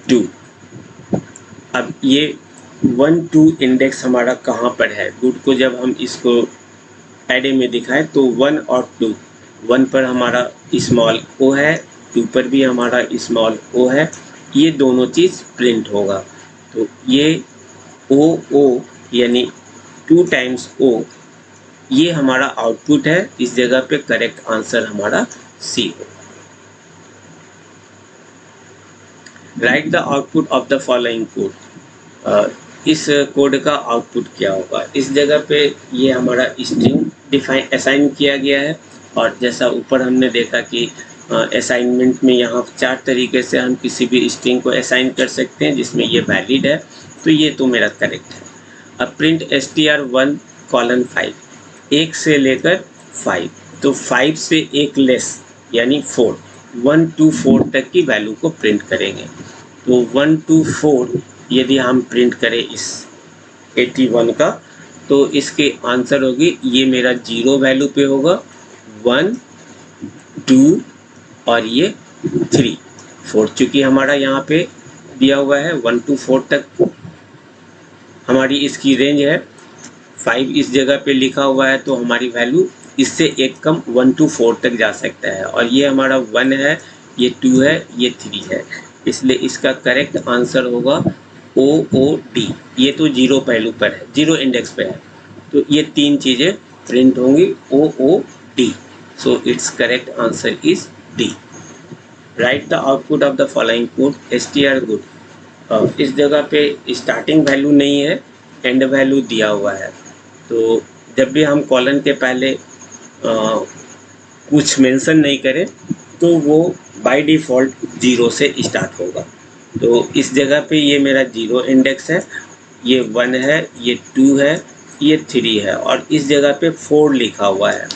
2। अब ये 1 2 इंडेक्स हमारा कहाँ पर है? गुड को जब हम इसको एरे में दिखाएं तो 1 और 2, 1 पर हमारा स्मॉल ओ है, 2 पर भी हमारा स्मॉल ओ है, ये दोनों चीज़ प्रिंट होगा। तो ये ओ ओ यानी 2 टाइम्स ओ ये हमारा आउटपुट है। इस जगह पे करेक्ट आंसर हमारा सी हो। Right the output of the following code. इस कोड का आउटपुट क्या होगा? इस जगह पे ये हमारा स्ट्रिंग असाइन किया गया है और जैसा ऊपर हमने देखा कि असाइनमेंट में यहाँ 4 तरीके से हम किसी भी स्ट्रिंग को असाइन कर सकते हैं जिसमें ये वैलिड है, तो ये तो मेरा करेक्ट है। अब प्रिंट str1:5, 1 से लेकर 5, तो 5 से 1 लेस यानी 4, 1 to 4 तक की वैल्यू को प्रिंट करेंगे। तो 1 to 4 यदि हम प्रिंट करें इस 81 का, तो इसके आंसर होगी, ये मेरा 0 वैल्यू पे होगा, 1 2 और ये 3 4, चूँकि हमारा यहाँ पे दिया हुआ है 1 to 4 तक हमारी इसकी रेंज है, 5 इस जगह पे लिखा हुआ है, तो हमारी वैल्यू इससे एक कम 1 to 4 तक जा सकता है। और ये हमारा 1 है, ये 2 है, ये 3 है, इसलिए इसका करेक्ट आंसर होगा OOD। ये तो 0 पहलू पर है, 0 इंडेक्स पे है, तो ये 3 चीज़ें प्रिंट होंगी OOD। So its correct answer is D। Right the output of the following code str good। इस जगह पे स्टार्टिंग वैल्यू नहीं है, एंड वैल्यू दिया हुआ है, तो जब भी हम कॉलन के पहले कुछ मेंशन नहीं करें तो वो बाय डिफ़ॉल्ट 0 से स्टार्ट होगा। तो इस जगह पे ये मेरा 0 इंडेक्स है, ये 1 है, ये 2 है, ये 3 है, और इस जगह पे 4 लिखा हुआ है,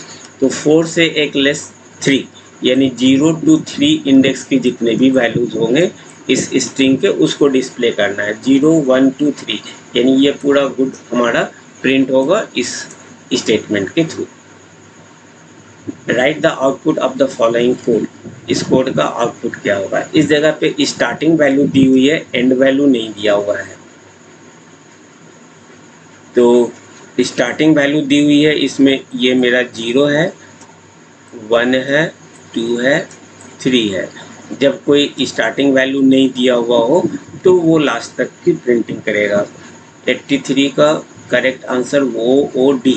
तो 4 से एक लेस 3 यानी 0 to 3 इंडेक्स की जितने भी वैल्यूज़ होंगे इस स्ट्रिंग के, उसको डिस्प्ले करना है। 0 1 2 3 यानी ये पूरा गुड हमारा प्रिंट होगा इस स्टेटमेंट के through. Right the output of the following code. इस कोड का आउटपुट क्या होगा? इस जगह पे स्टार्टिंग वैल्यू दी हुई है, एंड वैल्यू नहीं दिया हुआ है, तो स्टार्टिंग वैल्यू दी हुई है, इसमें ये मेरा 0 है, 1 है, 2 है, 3 है। जब कोई स्टार्टिंग वैल्यू नहीं दिया हुआ हो तो वो लास्ट तक की प्रिंटिंग करेगा। 83 का correct answer OOD,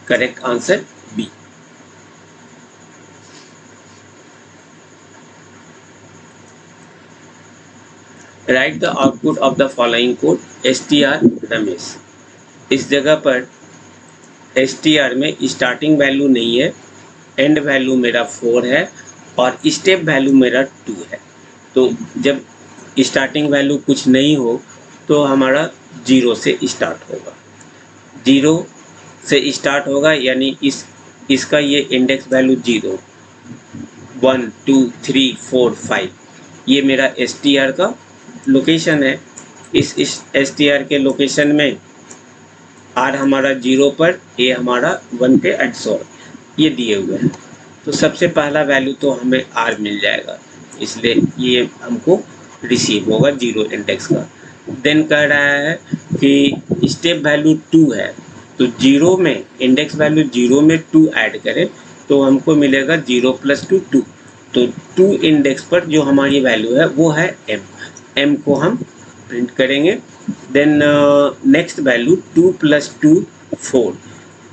correct answer B। Right the output of the following code str Ramesh. इस जगह पर str में स्टार्टिंग वैल्यू नहीं है, एंड वैल्यू मेरा 4 है और स्टेप वैल्यू मेरा 2 है। तो जब स्टार्टिंग वैल्यू कुछ नहीं हो तो हमारा 0 से स्टार्ट होगा, 0 से स्टार्ट होगा, यानी इसका ये इंडेक्स वैल्यू 0 1 2 3 4 5, ये मेरा str का लोकेशन है। इस str के लोकेशन में r हमारा 0 पर, a हमारा 1 पे XOR ये दिए हुए हैं, तो सबसे पहला वैल्यू तो हमें r मिल जाएगा, इसलिए ये हमको रिसीव होगा 0 इंडेक्स का। देन कह रहा है कि स्टेप वैल्यू 2 है, तो 0 में इंडेक्स वैल्यू 0 में 2 ऐड करें तो हमको मिलेगा 0 + 2 2, तो 2 इंडेक्स पर जो हमारी वैल्यू है वो है m को हम प्रिंट करेंगे। देन नेक्स्ट वैल्यू 2 + 2 4,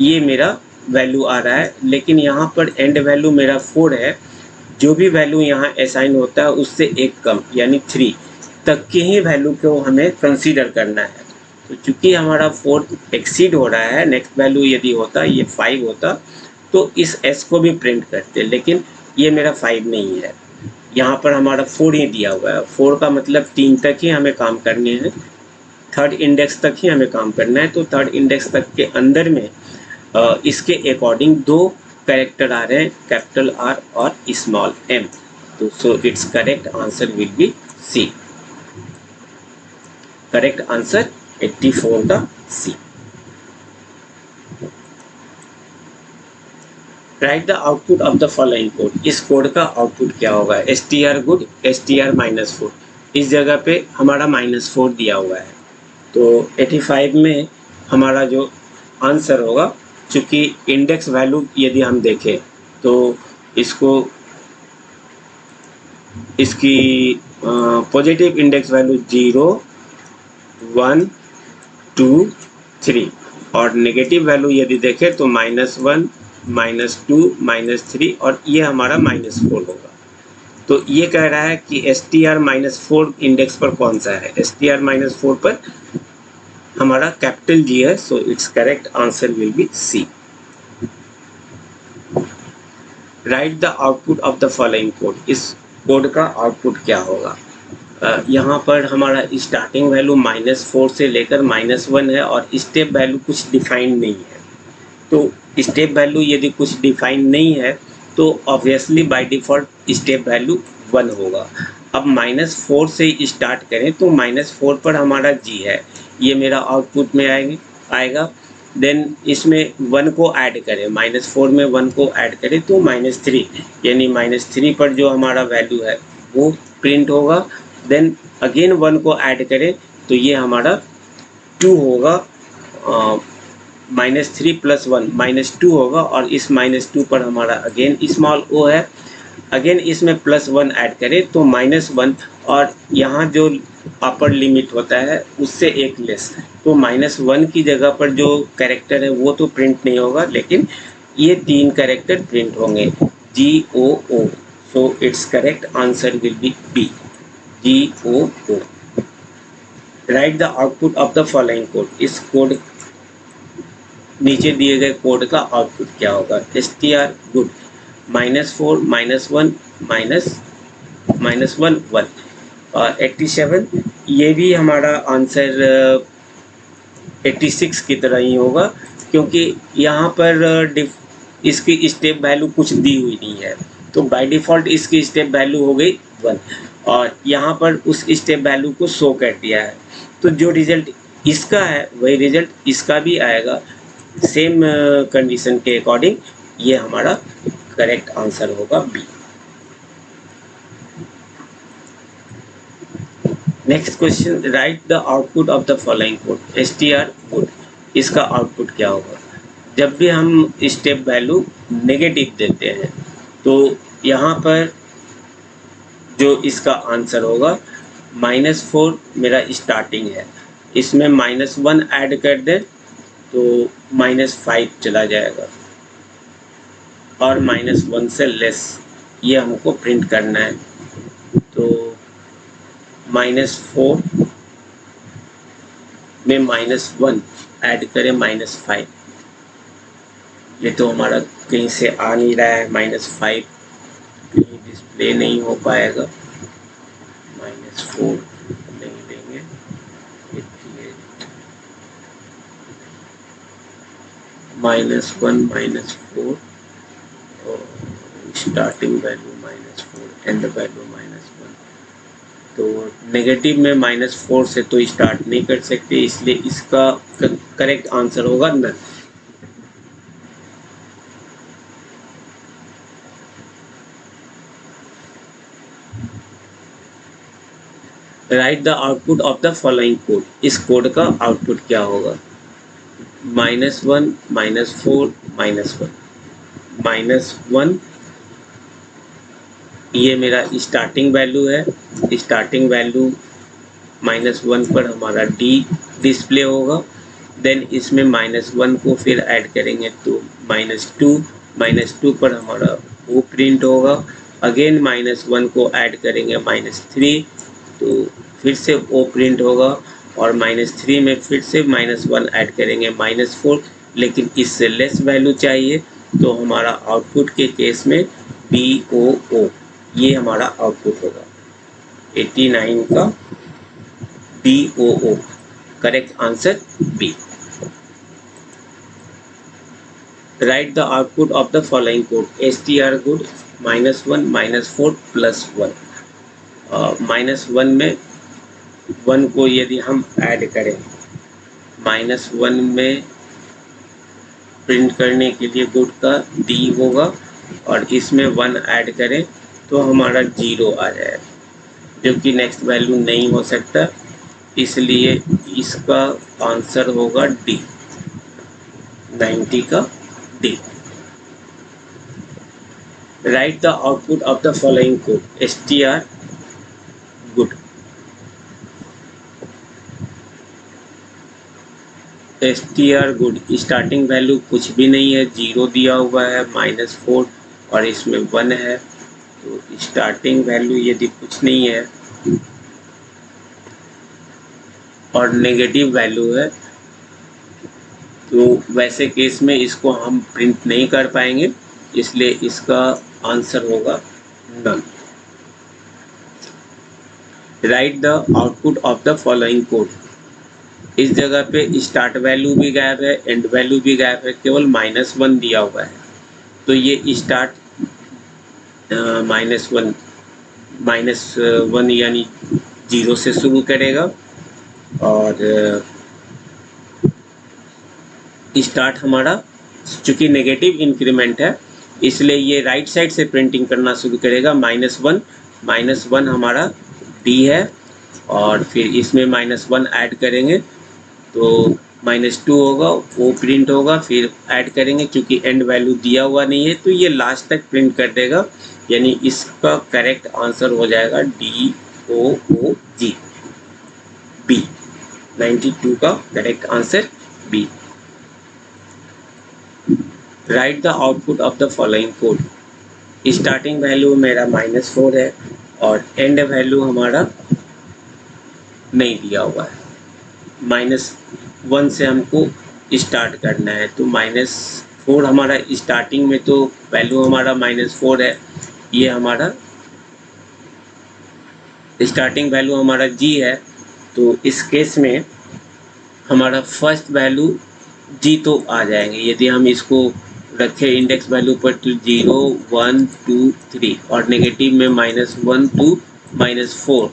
ये मेरा वैल्यू आ रहा है, लेकिन यहाँ पर एंड वैल्यू मेरा 4 है, जो भी वैल्यू यहाँ असाइन होता है उससे एक कम यानी 3 तक की ही वैल्यू को हमें कंसीडर करना है। तो चूँकि हमारा 4 एक्सीड हो रहा है, नेक्स्ट वैल्यू यदि होता ये 5 होता तो इस s को भी प्रिंट करते, लेकिन ये मेरा 5 नहीं है, यहाँ पर हमारा 4 ही दिया हुआ है। 4 का मतलब 3 तक ही हमें काम करने हैं, थर्ड इंडेक्स तक ही हमें काम करना है, तो थर्ड इंडेक्स तक के अंदर में इसके अकॉर्डिंग 2 कैरेक्टर आ रहे हैं, कैपिटल R और स्मॉल m, तो सो its correct answer will B C। Correct answer 84 का C। Right the output of the following code. इस कोड का आउटपुट क्या होगा? str good str-4, इस जगह पे हमारा -4 दिया हुआ है, तो 85 में हमारा जो आंसर होगा, चूँकि इंडेक्स वैल्यू यदि हम देखें तो इसकी पॉजिटिव इंडेक्स वैल्यू 0 1 2 3, और नेगेटिव वैल्यू यदि देखें तो -1 -2 -3, और ये हमारा -4 होगा। तो ये कह रहा है कि str-4 इंडेक्स पर कौन सा है? str-4 पर हमारा कैपिटल G है, so its correct answer will B C। Right the output of the following code, इस कोड का आउटपुट क्या होगा। यहाँ पर हमारा स्टार्टिंग वैल्यू -4 से लेकर -1 है और स्टेप वैल्यू कुछ डिफाइंड नहीं है। तो स्टेप वैल्यू यदि कुछ डिफाइन नहीं है तो obviously by default step value 1 होगा। अब -4 से स्टार्ट करें तो -4 पर हमारा जी है, ये मेरा आउटपुट में आएगा। देन इसमें 1 को ऐड करें, -4 में 1 को ऐड करें तो -3, यानी -3 पर जो हमारा वैल्यू है वो प्रिंट होगा। देन अगेन 1 को ऐड करें तो ये हमारा 2 होगा, -3 + 1 -2 होगा और इस -2 पर हमारा अगेन स्मॉल ओ है। अगेन इसमें +1 ऐड करें तो -1 और यहाँ जो अपर लिमिट होता है उससे एक लेस, तो -1 की जगह पर जो कैरेक्टर है वो तो प्रिंट नहीं होगा, लेकिन ये 3 कैरेक्टर प्रिंट होंगे, GOO। So its correct answer will be B, GOO। Write the output of the following code, इस कोड नीचे दिए गए कोड का आउटपुट क्या होगा। str good -4 -1 -1 1 और 87, ये भी हमारा आंसर 86 की तरह ही होगा, क्योंकि यहाँ पर इसकी स्टेप वैल्यू कुछ दी हुई नहीं है, तो बाय डिफ़ॉल्ट इसकी स्टेप वैल्यू हो गई 1 और यहाँ पर उस स्टेप वैल्यू को शो कर दिया है, तो जो रिजल्ट इसका है वही रिजल्ट इसका भी आएगा, सेम कंडीशन के अकॉर्डिंग। ये हमारा करेक्ट आंसर होगा B. Next question, write the output of the following code. str good, इसका आउटपुट क्या होगा। जब भी हम स्टेप वैल्यू नेगेटिव देते हैं तो यहाँ पर जो इसका आंसर होगा, -4 मेरा स्टार्टिंग है, इसमें -1 ऐड कर दें तो -5 चला जाएगा और -1 से लेस ये हमको प्रिंट करना है, तो -4 में -1 ऐड करें -5, ये तो हमारा कहीं से आ नहीं रहा है, -5 कहीं डिस्प्ले नहीं हो पाएगा, -4 नहीं देंगे, 88 -1 -4 और स्टार्टिंग वैल्यू -4 एंड वैल्यू -1, तो नेगेटिव में -4 से तो स्टार्ट नहीं कर सकते, इसलिए इसका करेक्ट आंसर होगा none. Write the output of the following code, इस कोड का आउटपुट क्या होगा। -1 -4 -1 -1, ये मेरा स्टार्टिंग वैल्यू है, स्टार्टिंग वैल्यू -1 पर हमारा डी डिस्प्ले होगा। देन इसमें -1 को फिर ऐड करेंगे तो -2 पर हमारा वो प्रिंट होगा। अगेन -1 को ऐड करेंगे -3 तो फिर से वो प्रिंट होगा और -3 में फिर से -1 ऐड करेंगे -4, लेकिन इससे लेस वैल्यू चाहिए तो हमारा आउटपुट के केस में BOO, ये हमारा आउटपुट होगा 89 का BOO, correct answer B. Write the output of the following code. str good -1 -4 +1, -1 में 1 को यदि हम ऐड करें, -1 में प्रिंट करने के लिए गुड का डी होगा और इसमें 1 ऐड करें तो हमारा 0 आ जाएगा, जो कि नेक्स्ट वैल्यू नहीं हो सकता, इसलिए इसका आंसर होगा डी, 90 का D. Right the output of the following code. str good, str good, starting value कुछ भी नहीं है, 0 दिया हुआ है, -4 और इसमें 1 है, तो स्टार्टिंग वैल्यू यदि कुछ नहीं है और नेगेटिव वैल्यू है तो वैसे केस में इसको हम प्रिंट नहीं कर पाएंगे, इसलिए इसका आंसर होगा none. Write the output of the following code. इस जगह पे स्टार्ट वैल्यू भी गायब है, एंड वैल्यू भी गायब है, केवल -1 दिया हुआ है। तो ये स्टार्ट -1 यानी 0 से शुरू करेगा, और स्टार्ट हमारा चूंकि नेगेटिव इंक्रीमेंट है इसलिए ये राइट साइड से प्रिंटिंग करना शुरू करेगा। -1 हमारा डी है, और फिर इसमें -1 ऐड करेंगे तो -2 होगा, वो प्रिंट होगा, फिर ऐड करेंगे, क्योंकि एंड वैल्यू दिया हुआ नहीं है तो ये लास्ट तक प्रिंट कर देगा। यानी इसका करेक्ट आंसर हो जाएगा DOOG, बी। 92 का correct answer B. Write the output of the following code. Starting value मेरा -4 है और एंड वैल्यू हमारा नहीं दिया हुआ है। -1 से हमको स्टार्ट करना है, तो -4 हमारा स्टार्टिंग में तो वैल्यू हमारा -4 है। ये हमारा स्टार्टिंग वैल्यू हमारा G है, तो इस केस में हमारा फर्स्ट वैल्यू G तो आ जाएंगे। यदि हम इसको रखें इंडेक्स वैल्यू पर तो 0 1 2 3, और नेगेटिव में -1 to -4,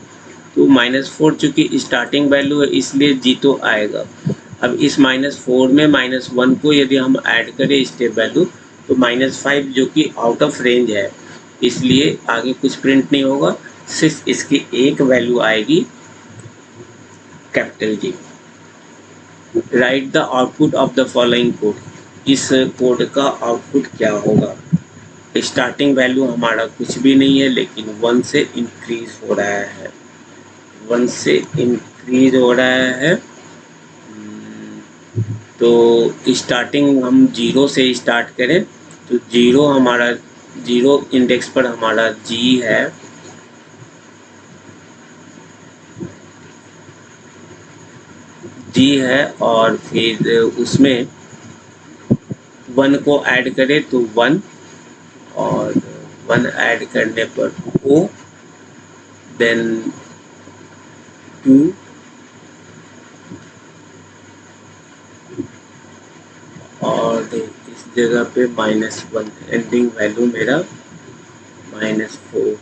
तो -4 चूँकि स्टार्टिंग वैल्यू है इसलिए G तो आएगा। अब इस -4 में -1 को यदि हम ऐड करें स्टेप वैल्यू तो -5 जो कि आउट ऑफ रेंज है, इसलिए आगे कुछ प्रिंट नहीं होगा, सिर्फ इसकी एक वैल्यू आएगी capital G। Right the output of the following code. इस कोड का आउटपुट क्या होगा। स्टार्टिंग वैल्यू हमारा कुछ भी नहीं है, लेकिन 1 से इंक्रीज हो रहा है, 1 से इंक्रीज हो रहा है। तो स्टार्टिंग हम 0 से स्टार्ट करें तो 0 हमारा 0 इंडेक्स पर हमारा G है, और फिर उसमें 1 को ऐड करें तो 1, और 1 ऐड करने पर O, देन 2, और इस जगह पे -1, एंडिंग वैल्यू मेरा -4,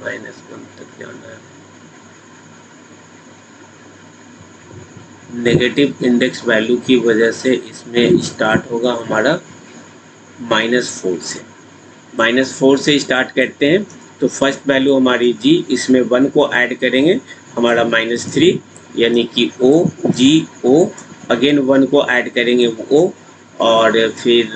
-1 तक जाना है। नेगेटिव इंडेक्स वैल्यू की वजह से इसमें स्टार्ट होगा हमारा -4 से। -4 से स्टार्ट करते हैं तो फर्स्ट वैल्यू हमारी G, इसमें 1 को ऐड करेंगे हमारा -3, यानी कि O, अगेन 1 को ऐड करेंगे O, और फिर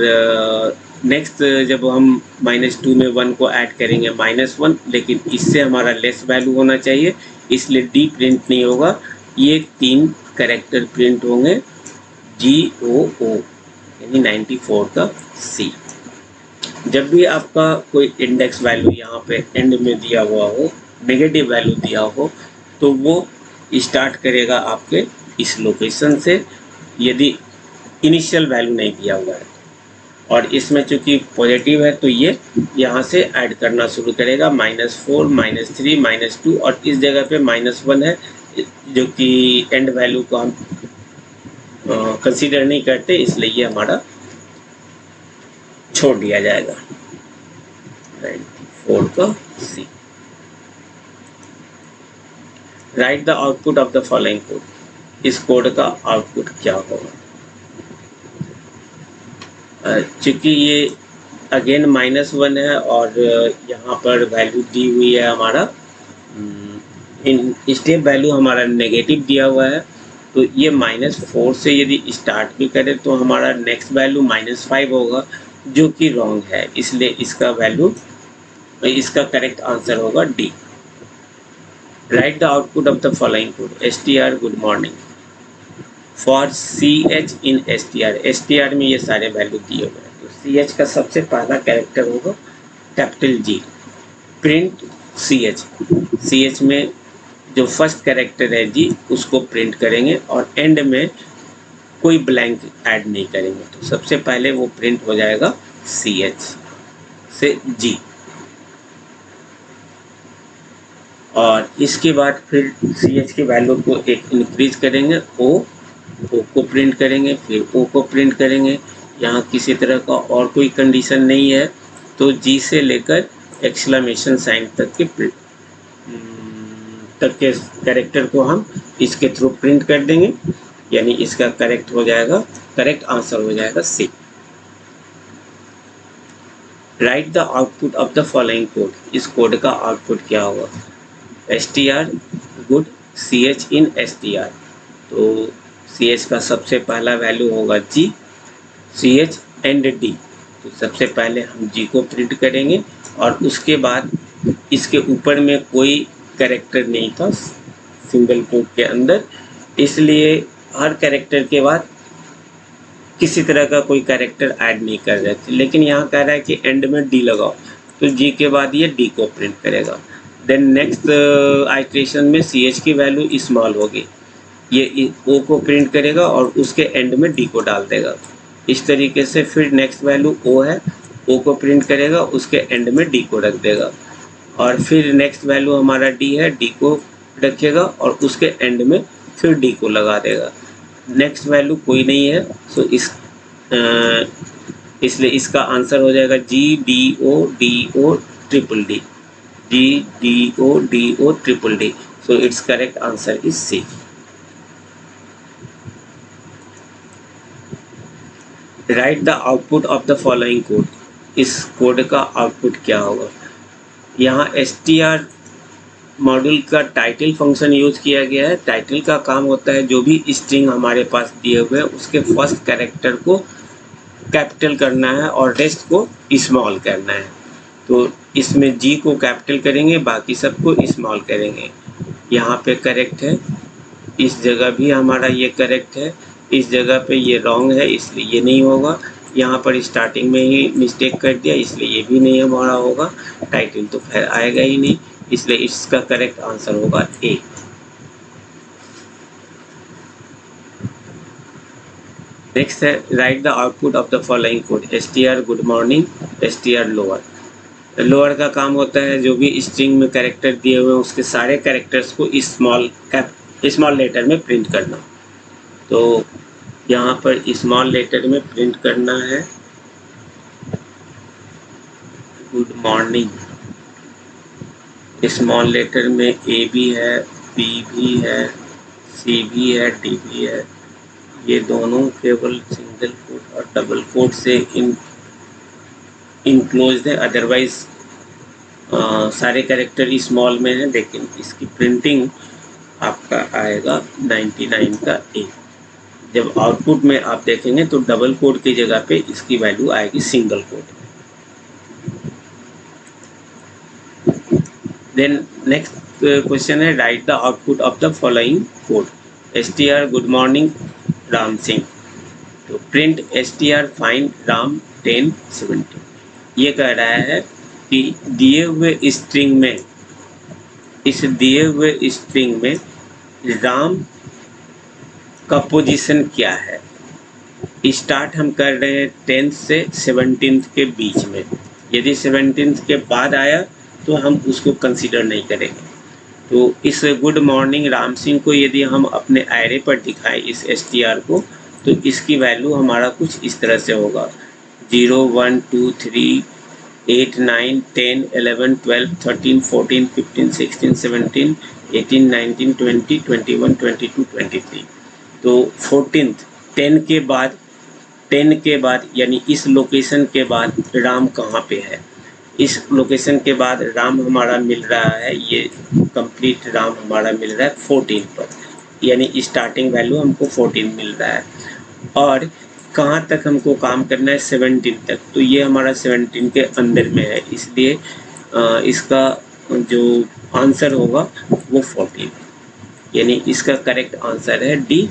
नेक्स्ट जब हम -2 में 1 को ऐड करेंगे -1, लेकिन इससे हमारा लेस वैल्यू होना चाहिए इसलिए D प्रिंट नहीं होगा। ये 3 कैरेक्टर प्रिंट होंगे GOO, यानी 94 का C। जब भी आपका कोई इंडेक्स वैल्यू यहाँ पे एंड में दिया हुआ हो, नेगेटिव वैल्यू दिया हो, तो वो स्टार्ट करेगा आपके इस लोकेशन से, यदि इनिशियल वैल्यू नहीं दिया हुआ है। और इसमें चूंकि पॉजिटिव है तो ये यहाँ से ऐड करना शुरू करेगा, -4, -3, -2, और इस जगह पे -1 है जो कि एंड वैल्यू को हम कंसीडर नहीं करते, इसलिए ये हमारा छोड़ दिया जाएगा। 94 का C। Right the output of the following code. इस कोड का आउटपुट क्या होगा। चूंकि ये अगेन -1 है और यहाँ पर वैल्यू दी हुई है हमारा, इन स्टेप वैल्यू हमारा नेगेटिव दिया हुआ है, तो ये -4 से यदि स्टार्ट भी करें तो हमारा नेक्स्ट वैल्यू -5 होगा, जो कि रॉन्ग है, इसलिए इसका करेक्ट आंसर होगा D। Right the output of the following code. STR good morning for CH in STR में ये सारे वैल्यू दिए हुए हैं, तो CH का सबसे पहला कैरेक्टर होगा कैपिटल G। प्रिंट CH में जो फर्स्ट कैरेक्टर है G उसको प्रिंट करेंगे, और एंड में कोई ब्लैंक ऐड नहीं करेंगे। तो सबसे पहले वो प्रिंट हो जाएगा CH से G, और इसके बाद फिर CH की वैल्यू को एक इंक्रीज करेंगे, O को प्रिंट करेंगे, फिर O को प्रिंट करेंगे। यहाँ किसी तरह का और कोई कंडीशन नहीं है, तो G से लेकर एक्सक्लेमेशन साइन तक के कैरेक्टर को हम इसके थ्रू प्रिंट कर देंगे, यानी इसका करेक्ट आंसर हो जाएगा C। Right the output of the following code. इस कोड का आउटपुट क्या होगा? str गुड CH इन str, तो CH का सबसे पहला वैल्यू होगा G, CH एंड D। तो सबसे पहले हम G को प्रिंट करेंगे, और उसके बाद इसके ऊपर में कोई कैरेक्टर नहीं था सिंगल कोड के अंदर, इसलिए हर कैरेक्टर के बाद किसी तरह का कोई कैरेक्टर ऐड नहीं कर रहे थे। लेकिन यहाँ कह रहा है कि एंड में D लगाओ, तो G के बाद ये D को प्रिंट करेगा। देन नेक्स्ट आइट्रेशन में CH की वैल्यू स्मॉल होगी, ये O को प्रिंट करेगा और उसके एंड में D को डाल देगा। इस तरीके से फिर नेक्स्ट वैल्यू O है, O को प्रिंट करेगा, उसके एंड में D को रख देगा, और फिर नेक्स्ट वैल्यू हमारा D है, D को रखेगा और उसके एंड में फिर D को लगा देगा। नेक्स्ट वैल्यू कोई नहीं है, सो इसलिए इसका आंसर हो जाएगा GDO triple D, GDO triple D। So its correct answer is C। Right the output of the following code. इस कोड का आउटपुट क्या होगा? यहाँ str मॉड्यूल का टाइटल फंक्शन यूज किया गया है। टाइटल का काम होता है जो भी स्ट्रिंग हमारे पास दिए हुए हैं उसके फर्स्ट कैरेक्टर को कैपिटल करना है और रेस्ट को स्मॉल करना है। तो इसमें G को कैपिटल करेंगे, बाकी सबको स्मॉल करेंगे। यहाँ पे करेक्ट है, इस जगह भी हमारा ये करेक्ट है, इस जगह पे ये रॉन्ग है इसलिए ये नहीं होगा। यहाँ पर स्टार्टिंग में ही मिस्टेक कर दिया इसलिए ये भी नहीं हमारा होगा। टाइटल तो खैर आएगा ही नहीं, इसलिए इसका करेक्ट आंसर होगा A। नेक्स्ट है write the output of the following code. str good morning, str lower. Lower का काम होता है जो भी स्ट्रिंग में कैरेक्टर दिए हुए हैं उसके सारे कैरेक्टर्स को स्मॉल लेटर में प्रिंट करना। तो यहाँ पर स्मॉल लेटर में प्रिंट करना है गुड मॉर्निंग। स्मॉल लेटर में A भी है, B भी है, C भी है, D भी है। ये दोनों केवल सिंगल कोट और डबल कोट से इनक्लोज्ड है, अदरवाइज सारे कैरेक्टर स्मॉल में है, लेकिन इसकी प्रिंटिंग आपका आएगा 99 का A। जब आउटपुट में आप देखेंगे तो डबल कोड की जगह पे इसकी वैल्यू आएगी single quote. Then next question है write the output of the following code. str good morning Ram Singh, तो प्रिंट str फाइंड राम 1070। ये कह रहा है कि दिए हुए स्ट्रिंग में, इस दिए हुए स्ट्रिंग में राम का पोजीशन क्या है। स्टार्ट हम कर रहे हैं 10th से 17th के बीच में। यदि 17th के बाद आया तो हम उसको कंसीडर नहीं करेंगे। तो इस गुड मॉर्निंग राम सिंह को यदि हम अपने एरे पर दिखाएं इस str को, तो इसकी वैल्यू हमारा कुछ इस तरह से होगा 0 1 2 3 8 9 10 11 12 13 14 15 16 17 18 19 20 21 22 23। तो 14th 10 के बाद यानी इस लोकेशन के बाद राम कहाँ पे है। इस लोकेशन के बाद राम हमारा मिल रहा है, ये कंप्लीट राम हमारा मिल रहा है 14 पर, यानी स्टार्टिंग वैल्यू हमको 14 मिल रहा है। और कहाँ तक हमको काम करना है 17 तक, तो ये हमारा 17 के अंदर में है, इसलिए इसका जो आंसर होगा वो 14, यानी इसका करेक्ट आंसर है D